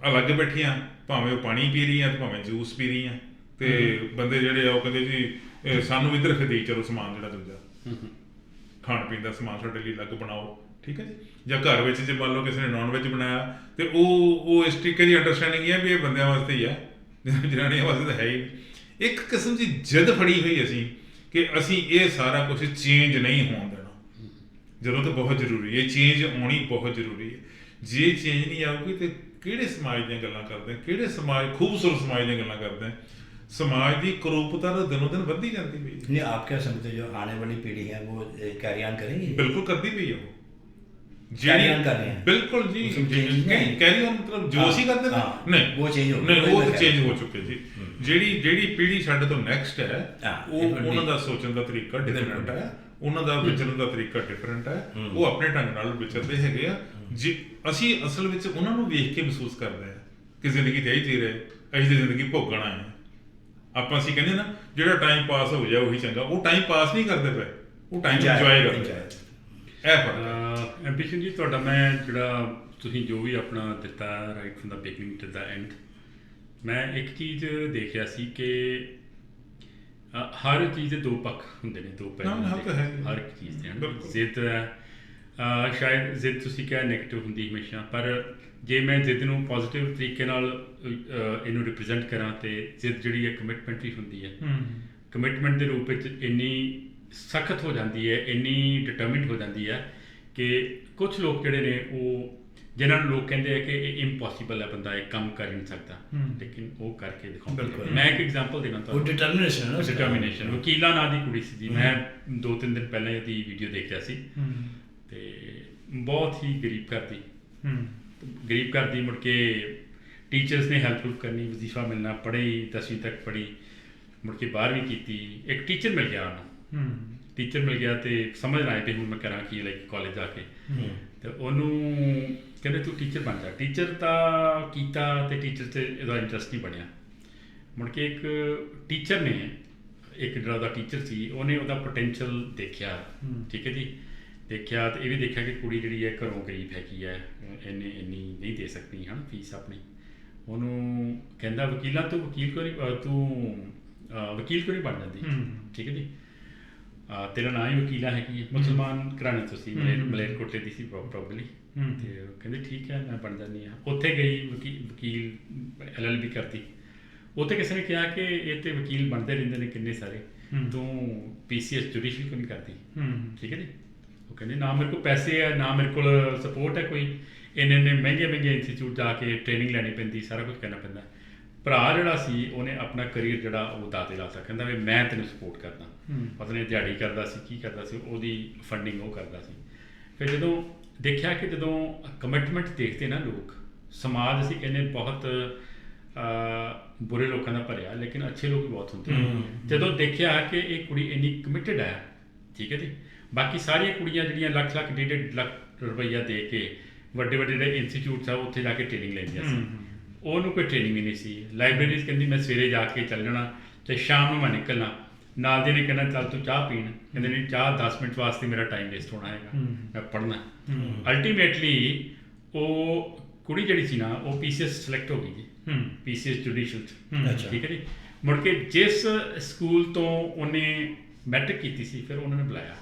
Speaker 2: ਅਲੱਗ ਬੈਠੀਆਂ, ਭਾਵੇਂ ਉਹ ਪਾਣੀ ਪੀ ਰਹੀਆਂ ਤੇ ਭਾਵੇਂ ਜੂਸ ਪੀ ਰਹੀਆਂ, ਤੇ ਬੰਦੇ ਜਿਹੜੇ ਆ ਉਹ ਕਹਿੰਦੇ ਜੀ ਸਾਨੂੰ ਇੱਧਰ ਖਦੀ ਚਲੋ ਸਮਾਨ ਜਿਹੜਾ ਦੂਜਾ ਖਾਣ ਪੀਣ ਦਾ ਸਮਾਨ ਸਾਡੇ ਲਈ ਅਲੱਗ ਬਣਾਓ, ਠੀਕ ਹੈ ਜੀ। ਜਾਂ ਘਰ ਵਿੱਚ ਜੇ ਮੰਨ ਲਓ ਕਿਸੇ ਨੇ ਨੌਨ ਵੈਜ ਬਣਾਇਆ ਤੇ ਉਹ ਇਸ ਤਰੀਕੇ ਦੀ ਅੰਡਰਸਟੈਂਡਿੰਗ ਹੈ ਵੀ ਇਹ ਬੰਦਿਆਂ ਵਾਸਤੇ ਹੀ ਹੈ, ਜਨਾਨੀਆਂ ਵਾਸਤੇ ਤਾਂ ਹੈ ਹੀ ਨਹੀਂ। ਇੱਕ ਕਿਸਮ ਦੀ ਜਿੱਦ ਫੜੀ ਹੋਈ ਅਸੀਂ ਕਿ ਅਸੀਂ ਇਹ ਸਾਰਾ ਕੁਝ ਚੇਂਜ ਨਹੀਂ ਹੋਣ ਦੇਣਾ, ਜਦੋਂ ਤਾਂ ਬਹੁਤ ਜ਼ਰੂਰੀ ਹੈ, ਚੇਂਜ ਆਉਣੀ ਬਹੁਤ ਜ਼ਰੂਰੀ ਹੈ। ਜੇ ਚੇਂਜ ਨਹੀਂ ਆਊਗੀ ਤੇ ਕਿਹੜੇ ਸਮਾਜ ਦੀਆਂ ਗੱਲਾਂ ਕਰਦੇ, ਕਿਹੜੇ ਸਮਾਜ ਖੂਬਸੂਰਤ ਸਮਾਜ ਦੀਆਂ ਗੱਲਾਂ ਕਰਦੇ। समाज की कुरूपता तो दिनों दिन बढ़ती जाती पई है।
Speaker 1: नहीं, आप क्या समझते हो जो आने वाली पीढ़ी है वो कैरी ऑन करेंगी?
Speaker 2: बिल्कुल करती पई है वो,
Speaker 1: कैरी ऑन कर रहे हैं
Speaker 2: बिल्कुल जी। कैरी ऑन मतलब जो ਅਸੀਂ ਕਰਦੇ ਨੇ ਨਹੀਂ
Speaker 1: वो चेंज हो
Speaker 2: ਨਹੀਂ, ਉਹ ਤਾਂ ਚੇਂਜ ਹੋ ਚੁੱਕੇ ਜੀ। ਜਿਹੜੀ ਪੀੜ੍ਹੀ ਸਾਡੇ ਤੋਂ ਨੈਕਸਟ ਹੈ ਉਹਨਾਂ ਦਾ ਸੋਚਣ ਦਾ ਤਰੀਕਾ ਡਿਫਰੈਂਟ ਹੈ, ਉਹਨਾਂ ਦਾ ਵਿਚਰਨ ਦਾ ਤਰੀਕਾ ਡਿਫਰੈਂਟ ਹੈ, ਉਹ ਆਪਣੇ ਢੰਗ ਨਾਲ ਵਿਚਰਦੇ ਹੈਗੇ ਆ ਜੀ। ਅਸੀਂ ਅਸਲ ਵਿੱਚ ਉਹਨਾਂ ਨੂੰ ਵੇਖ ਕੇ ਮਹਿਸੂਸ ਕਰਦੇ ਆ ਕਿ ਜ਼ਿੰਦਗੀ ਤੇ ਹੀ ਜੀ ਰਹੇ, ਅਸੀਂ ਤਾਂ ਜ਼ਿੰਦਗੀ ਭੋਗਣ ਆਏ ਹਾਂ। ਆਪਾਂ ਅਸੀਂ ਕਹਿੰਦੇ ਨਾ ਜਿਹੜਾ ਟਾਈਮ ਪਾਸ ਹੋ ਜਾਏ ਉਹੀ ਚੰਗਾ, ਉਹ ਟਾਈਮ ਪਾਸ ਨਹੀਂ ਕਰਦੇ ਪਏ, ਉਹ ਟਾਈਮ ਇੰਜੋਏ ਕਰਦੇ ਆ। ਇਹ ਫਰਕ
Speaker 3: ਐਂਬੀਸ਼ਨ ਜੀ ਤੁਹਾਡਾ, ਮੈਂ ਜਿਹੜਾ ਤੁਸੀਂ ਜੋ ਵੀ ਆਪਣਾ ਦਿੱਤਾ right from the beginning to the end, ਮੈਂ ਇੱਕ ਚੀਜ਼ ਦੇਖਿਆ ਸੀ ਕਿ ਹਰ ਚੀਜ਼ ਦੇ ਦੋ ਪੱਖ ਹੁੰਦੇ ਨੇ, ਦੋ ਪਹਿਲੂ ਹੁੰਦੇ ਹਰ ਇੱਕ ਚੀਜ਼ ਦੇ। ਜ਼ਿੱਦ ਹੈ, ਸ਼ਾਇਦ ਜ਼ਿੱਦ ਤੁਸੀਂ ਕਿਹਾ ਨੈਗੇਟਿਵ ਹੁੰਦੀ ਹਮੇਸ਼ਾ, ਪਰ ਜੇ ਮੈਂ ਜ਼ਿੱਦ ਨੂੰ ਪੋਜ਼ੀਟਿਵ ਤਰੀਕੇ ਨਾਲ ਇਹਨੂੰ ਰਿਪਰੈਜ਼ੈਂਟ ਕਰਾਂ ਤੇ ਜ਼ਿੱਦ ਜਿਹੜੀ ਹੈ ਕਮਿਟਮੈਂਟ ਹੀ ਹੁੰਦੀ ਹੈ। ਕਮਿਟਮੈਂਟ ਦੇ ਰੂਪ ਵਿੱਚ ਇੰਨੀ ਸਖਤ ਹੋ ਜਾਂਦੀ ਹੈ, ਇੰਨੀ ਡਿਟਰਮਿਨਡ ਹੋ ਜਾਂਦੀ ਹੈ ਕਿ ਕੁਝ ਲੋਕ ਜਿਹੜੇ ਨੇ ਉਹ ਜਿਨ੍ਹਾਂ ਨੂੰ ਲੋਕ ਕਹਿੰਦੇ ਆ ਕਿ ਇਹ ਇੰਪੋਸੀਬਲ ਹੈ, ਬੰਦਾ ਇਹ ਕੰਮ ਕਰ ਨਹੀਂ ਸਕਦਾ, ਲੇਕਿਨ ਉਹ ਕਰਕੇ ਦਿਖਾਉਂਦੇ। ਮੈਂ ਇੱਕ ਐਗਜ਼ਾਮਪਲ ਦੇਣਾ ਤੁਹਾਨੂੰ, ਡਿਟਰਮੀਨੇਸ਼ਨ। ਵਕੀਲਾ ਨਾਂ ਦੀ ਕੁੜੀ ਸੀ ਜੀ, ਮੈਂ 2-3 ਦਿਨ ਪਹਿਲਾਂ ਇਹਦੀ ਵੀਡੀਓ ਦੇਖਿਆ ਸੀ, ਤੇ ਬਹੁਤ ਹੀ ਗਰੀਬ ਘਰ ਦੀ ਮੁੜ ਕੇ ਟੀਚਰਸ ਨੇ ਹੈਲਪ ਕਰਨੀ, ਵਜ਼ੀਫਾ ਮਿਲਣਾ, ਪੜ੍ਹੀ 10ਵੀਂ ਤੱਕ ਪੜ੍ਹੀ, ਮੁੜ ਕੇ 12ਵੀਂ ਕੀਤੀ, ਇੱਕ ਟੀਚਰ ਮਿਲ ਗਿਆ ਉਹਨੂੰ, ਟੀਚਰ ਮਿਲ ਗਿਆ ਤੇ ਸਮਝ ਨਾ ਆਏ ਵੀ ਹੁਣ ਮੈਂ ਕਰਾਂ ਕੀ, ਲਾਈਕ ਕਾਲਜ ਜਾ ਕੇ। ਤੇ ਉਹਨੂੰ ਕਹਿੰਦੇ ਤੂੰ ਟੀਚਰ ਬਣ ਜਾ। ਟੀਚਰ ਤਾਂ ਕੀਤਾ ਤੇ ਟੀਚਰ 'ਚ ਇਹਦਾ ਇੰਟਰਸਟ ਨਹੀਂ ਬਣਿਆ। ਮੁੜ ਕੇ ਇੱਕ ਟੀਚਰ ਨੇ, ਇੱਕ ਜਿਹੜਾ ਉਹਦਾ ਟੀਚਰ ਸੀ, ਉਹਨੇ ਉਹਦਾ ਪੋਟੈਂਸ਼ੀਅਲ ਦੇਖਿਆ, ਠੀਕ ਹੈ ਜੀ, ਦੇਖਿਆ ਤੇ ਇਹ ਵੀ ਦੇਖਿਆ ਕਿ ਕੁੜੀ ਜਿਹੜੀ ਹੈ ਘਰੋਂ ਗਰੀਬ ਹੈਗੀ ਹੈ, ਇੰਨੀ ਨਹੀਂ ਦੇ ਸਕਦੀ ਹਨ ਫੀਸ ਆਪਣੀ। ਉਹਨੂੰ ਕਹਿੰਦਾ ਵਕੀਲ ਕਿਉਂ ਨਹੀਂ ਬਣ ਜਾਂਦੀ, ਠੀਕ ਹੈ ਜੀ, ਤੇਰਾ ਨਾਂ ਹੀ ਵਕੀਲਾ ਹੈਗੀ ਹੈ, ਮੁਸਲਮਾਨ ਘਰਾਣੇ ਤੋਂ ਸੀ, ਮਲੇਰਕੋਟਲੇ ਦੀ ਸੀ ਪ੍ਰੋਬਬਲੀ, ਤੇ ਉਹ ਕਹਿੰਦੇ ਠੀਕ ਹੈ ਮੈਂ ਬਣ ਜਾਂਦੀ ਹਾਂ। ਉੱਥੇ ਗਈ ਵਕੀਲ LLB ਕਰਦੀ, ਉੱਥੇ ਕਿਸੇ ਨੇ ਕਿਹਾ ਕਿ ਇਹ ਤੇ ਵਕੀਲ ਬਣਦੇ ਰਹਿੰਦੇ ਨੇ ਕਿੰਨੇ ਸਾਰੇ, ਤੂੰ PCS ਜੁਡੀਸ਼ੀਅਲ ਕਿਉਂ ਨਹੀਂ ਕਰਦੀ, ਠੀਕ ਹੈ ਜੀ। ਉਹ ਕਹਿੰਦੇ ਨਾ ਮੇਰੇ ਕੋਲ ਪੈਸੇ ਹੈ, ਨਾ ਮੇਰੇ ਕੋਲ ਸਪੋਰਟ ਹੈ ਕੋਈ, ਇੰਨੇ ਮਹਿੰਗੇ ਇੰਸਟੀਚਿਊਟ ਜਾ ਕੇ ਟ੍ਰੇਨਿੰਗ ਲੈਣੀ ਪੈਂਦੀ, ਸਾਰਾ ਕੁਝ ਕਰਨਾ ਪੈਂਦਾ। ਭਰਾ ਜਿਹੜਾ ਸੀ ਉਹਨੇ ਆਪਣਾ ਕਰੀਅਰ ਜਿਹੜਾ ਉਹ ਦਾਅ ਲਾਤਾ, ਕਹਿੰਦਾ ਵੀ ਮੈਂ ਤੈਨੂੰ ਸਪੋਰਟ ਕਰਦਾ, ਪਤਾ ਨਹੀਂ ਦਿਹਾੜੀ ਕਰਦਾ ਸੀ ਕੀ ਕਰਦਾ ਸੀ, ਉਹਦੀ ਫੰਡਿੰਗ ਉਹ ਕਰਦਾ ਸੀ। ਫਿਰ ਜਦੋਂ ਦੇਖਿਆ ਕਿ ਜਦੋਂ ਕਮਿਟਮੈਂਟ ਦੇਖਦੇ ਨਾ ਲੋਕ, ਸਮਾਜ ਅਸੀਂ ਕਹਿੰਦੇ ਬਹੁਤ ਬੁਰੇ ਲੋਕਾਂ ਦਾ ਭਰਿਆ, ਲੇਕਿਨ ਅੱਛੇ ਲੋਕ ਵੀ ਬਹੁਤ ਹੁੰਦੇ। ਜਦੋਂ ਦੇਖਿਆ ਕਿ ਇਹ ਕੁੜੀ ਇੰਨੀ ਕਮਿਟਡ ਹੈ, ਠੀਕ ਹੈ ਜੀ, ਬਾਕੀ ਸਾਰੀਆਂ ਕੁੜੀਆਂ ਜਿਹੜੀਆਂ ਲੱਖ 1.5 ਲੱਖ ਰੁਪਈਆ ਦੇ ਕੇ ਵੱਡੇ ਜਿਹੜੇ ਇੰਸਟੀਚਿਊਟਸ ਆ ਉੱਥੇ ਜਾ ਕੇ ਟ੍ਰੇਨਿੰਗ ਲੈਂਦੀਆਂ ਸੀ, ਉਹਨੂੰ ਕੋਈ ਟ੍ਰੇਨਿੰਗ ਹੀ ਨਹੀਂ ਸੀ। ਲਾਇਬ੍ਰੇਰੀਜ਼ ਕਹਿੰਦੀ ਮੈਂ ਸਵੇਰੇ ਜਾ ਕੇ ਚੱਲ ਜਾਣਾ ਤੇ ਸ਼ਾਮ ਨੂੰ ਮੈਂ ਨਿਕਲਣਾ, ਨਾਲ ਦੇ ਨੇ ਕਹਿਣਾ ਚੱਲ ਤੂੰ ਚਾਹ ਪੀਣ, ਕਹਿੰਦੇ ਨਹੀਂ ਚਾਹ 10 ਮਿੰਟ ਵਾਸਤੇ ਮੇਰਾ ਟਾਈਮ ਵੇਸਟ ਹੋਣਾ ਹੈਗਾ, ਮੈਂ ਪੜ੍ਹਨਾ। ਅਲਟੀਮੇਟਲੀ ਉਹ ਕੁੜੀ ਜਿਹੜੀ ਸੀ ਨਾ ਉਹ PCS ਸਿਲੈਕਟ ਹੋ ਗਈ ਜੀ, PCS ਜੁਡੀਸ਼ੀਅਲ, ਠੀਕ ਹੈ ਜੀ। ਮੁੜ ਕੇ ਜਿਸ ਸਕੂਲ ਤੋਂ ਉਹਨੇ ਮੈਟ੍ਰਿਕ ਕੀਤੀ ਸੀ ਫਿਰ ਉਹਨਾਂ ਨੇ ਬੁਲਾਇਆ,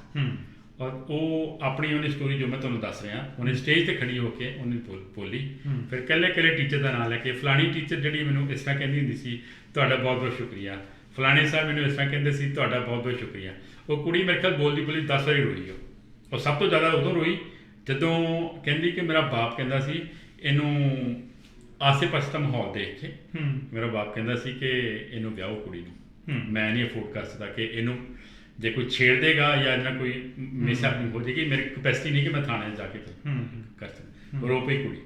Speaker 3: ਔਰ ਉਹ ਆਪਣੀ ਉਹਨੇ ਸਟੋਰੀ ਜੋ ਮੈਂ ਤੁਹਾਨੂੰ ਦੱਸ ਰਿਹਾ, ਉਹਨੇ ਸਟੇਜ 'ਤੇ ਖੜੀ ਹੋ ਕੇ ਉਹਨੇ ਬੋਲੀ, ਫਿਰ ਇਕੱਲੇ ਟੀਚਰ ਦਾ ਨਾਂ ਲੈ ਕੇ, ਫਲਾਣੀ ਟੀਚਰ ਜਿਹੜੀ ਮੈਨੂੰ ਇਸ ਤਰ੍ਹਾਂ ਕਹਿੰਦੀ ਹੁੰਦੀ ਸੀ ਤੁਹਾਡਾ ਬਹੁਤ ਬਹੁਤ ਸ਼ੁਕਰੀਆ, ਫਲਾਣੇ ਸਾਹਿਬ ਮੈਨੂੰ ਇਸ ਤਰ੍ਹਾਂ ਕਹਿੰਦੇ ਸੀ ਤੁਹਾਡਾ ਬਹੁਤ ਬਹੁਤ ਸ਼ੁਕਰੀਆ। ਉਹ ਕੁੜੀ ਮੇਰੇ ਖਿਆਲ ਬੋਲਦੀ 10 ਵਾਰੀ ਰੋਈ, ਉਹ ਸਭ ਤੋਂ ਜ਼ਿਆਦਾ ਉਦੋਂ ਰੋਈ ਜਦੋਂ ਕਹਿੰਦੀ ਕਿ ਮੇਰਾ ਬਾਪ ਕਹਿੰਦਾ ਸੀ ਇਹਨੂੰ ਆਸੇ ਪਾਸੇ ਦਾ ਮਾਹੌਲ ਦੇਖ ਕੇ, ਮੇਰਾ ਬਾਪ ਕਹਿੰਦਾ ਸੀ ਕਿ ਇਹਨੂੰ ਵਿਆਹੋ ਕੁੜੀ ਨੂੰ, ਮੈਂ ਨਹੀਂ ਅਫੋਰਡ ਕਰ ਸਕਦਾ ਕਿ ਇਹਨੂੰ ਜੇ ਕੋਈ ਛੇੜ ਦੇਗਾ ਜਾਂ ਇਹਦੇ ਨਾਲ ਕੋਈ ਮਿਸਹੈਪਨਿੰਗ ਹੋ ਜਾਏਗੀ, ਮੇਰੀ ਕਪੈਸਿਟੀ ਨਹੀਂ ਕਿ ਮੈਂ ਥਾਣੇ ਜਾ ਕੇ ਕਰ ਸਕਦਾ। ਰੋ ਪਈ ਕੁੜੀ,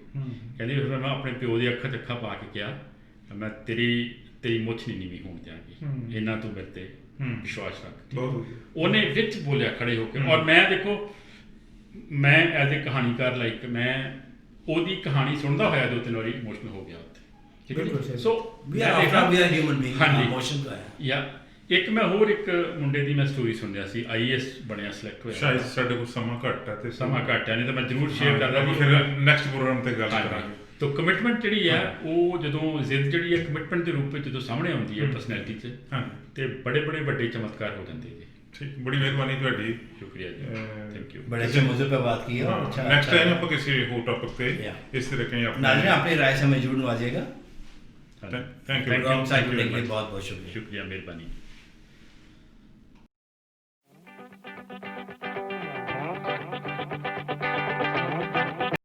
Speaker 3: ਕਹਿੰਦੀ ਫਿਰ ਮੈਂ ਆਪਣੇ ਪਿਓ ਦੀ ਅੱਖਾਂ 'ਚ ਅੱਖਾਂ ਪਾ ਕੇ ਕਿਹਾ ਮੈਂ ਤੇਰੀ ਮੁੱਛ ਨਹੀਂ ਨੀਵੀਂ ਹੋਣ ਦਿਆਂਗੀ, ਇਹਨਾਂ ਤੂੰ ਮੇਰੇ 'ਤੇ ਵਿਸ਼ਵਾਸ ਰੱਖ। ਉਹਨੇ ਵਿੱਚ ਬੋਲਿਆ ਖੜੇ ਹੋ ਕੇ, ਔਰ ਮੈਂ ਦੇਖੋ ਮੈਂ ਐਜ਼ ਏ ਕਹਾਣੀਕਾਰ ਲਾਈਕ ਮੈਂ ਉਹਦੀ ਕਹਾਣੀ ਸੁਣਦਾ ਹੋਇਆ 2-3 ਵਾਰੀ ਇਮੋਸ਼ਨਲ ਹੋ ਗਿਆ ਉੱਥੇ, ਠੀਕ ਹੈ। ਸੋ ਇੱਕ ਮੈਂ ਹੋਰ ਇੱਕ ਮੁੰਡੇ ਦੀ ਮੈਂ ਸਟੋਰੀ ਸੁਣਿਆ ਸੀ, IAS ਬਣਿਆ, ਸਿਲੈਕਟ ਹੋਇਆ।
Speaker 2: ਸ਼ਾਇਦ ਸਾਡੇ ਕੋਲ ਸਮਾਂ ਘੱਟ ਹੈ ਤੇ
Speaker 3: ਸਮਾਂ ਘੱਟ ਹੈ, ਨਹੀਂ ਤਾਂ ਮੈਂ ਜ਼ਰੂਰ ਸ਼ੇਅਰ ਕਰਦਾ ਕਿ
Speaker 2: ਫਿਰ ਨੈਕਸਟ ਪ੍ਰੋਗਰਾਮ ਤੇ ਗੱਲ ਕਰਾਂਗੇ।
Speaker 3: ਤਾਂ ਕਮਿਟਮੈਂਟ ਜਿਹੜੀ ਹੈ ਉਹ ਜਦੋਂ ਜ਼ਿੱਦ ਜਿਹੜੀ ਹੈ ਕਮਿਟਮੈਂਟ ਦੇ ਰੂਪ ਵਿੱਚ ਜਦੋਂ ਸਾਹਮਣੇ ਆਉਂਦੀ ਹੈ ਪਰਸਨੈਲਿਟੀ 'ਚ, ਤੇ ਬੜੇ ਵੱਡੇ ਚਮਤਕਾਰ ਹੋ ਜਾਂਦੇ ਜੀ।
Speaker 2: ਠੀਕ, ਬੜੀ ਮਿਹਰਬਾਨੀ ਤੁਹਾਡੀ,
Speaker 3: ਸ਼ੁਕਰੀਆ ਜੀ, ਥੈਂਕ ਯੂ।
Speaker 1: बड़े अच्छे मुद्दे पे बात की है। अच्छा,
Speaker 2: नेक्स्ट टाइम ਆਪਾਂ ਕਿਸੇ ਹੋਰ ਟੌਪਿਕ ਤੇ ਇਸ ਤਰ੍ਹਾਂ ਕहीं
Speaker 1: नाज़रीन अपनी राय से हमें जरूर नवाजिएगा।
Speaker 2: Thank you.
Speaker 1: प्रोग्राम साइड के लिए बहुत बहुत शुक्रिया।
Speaker 3: शुक्रिया, मेहरबानी।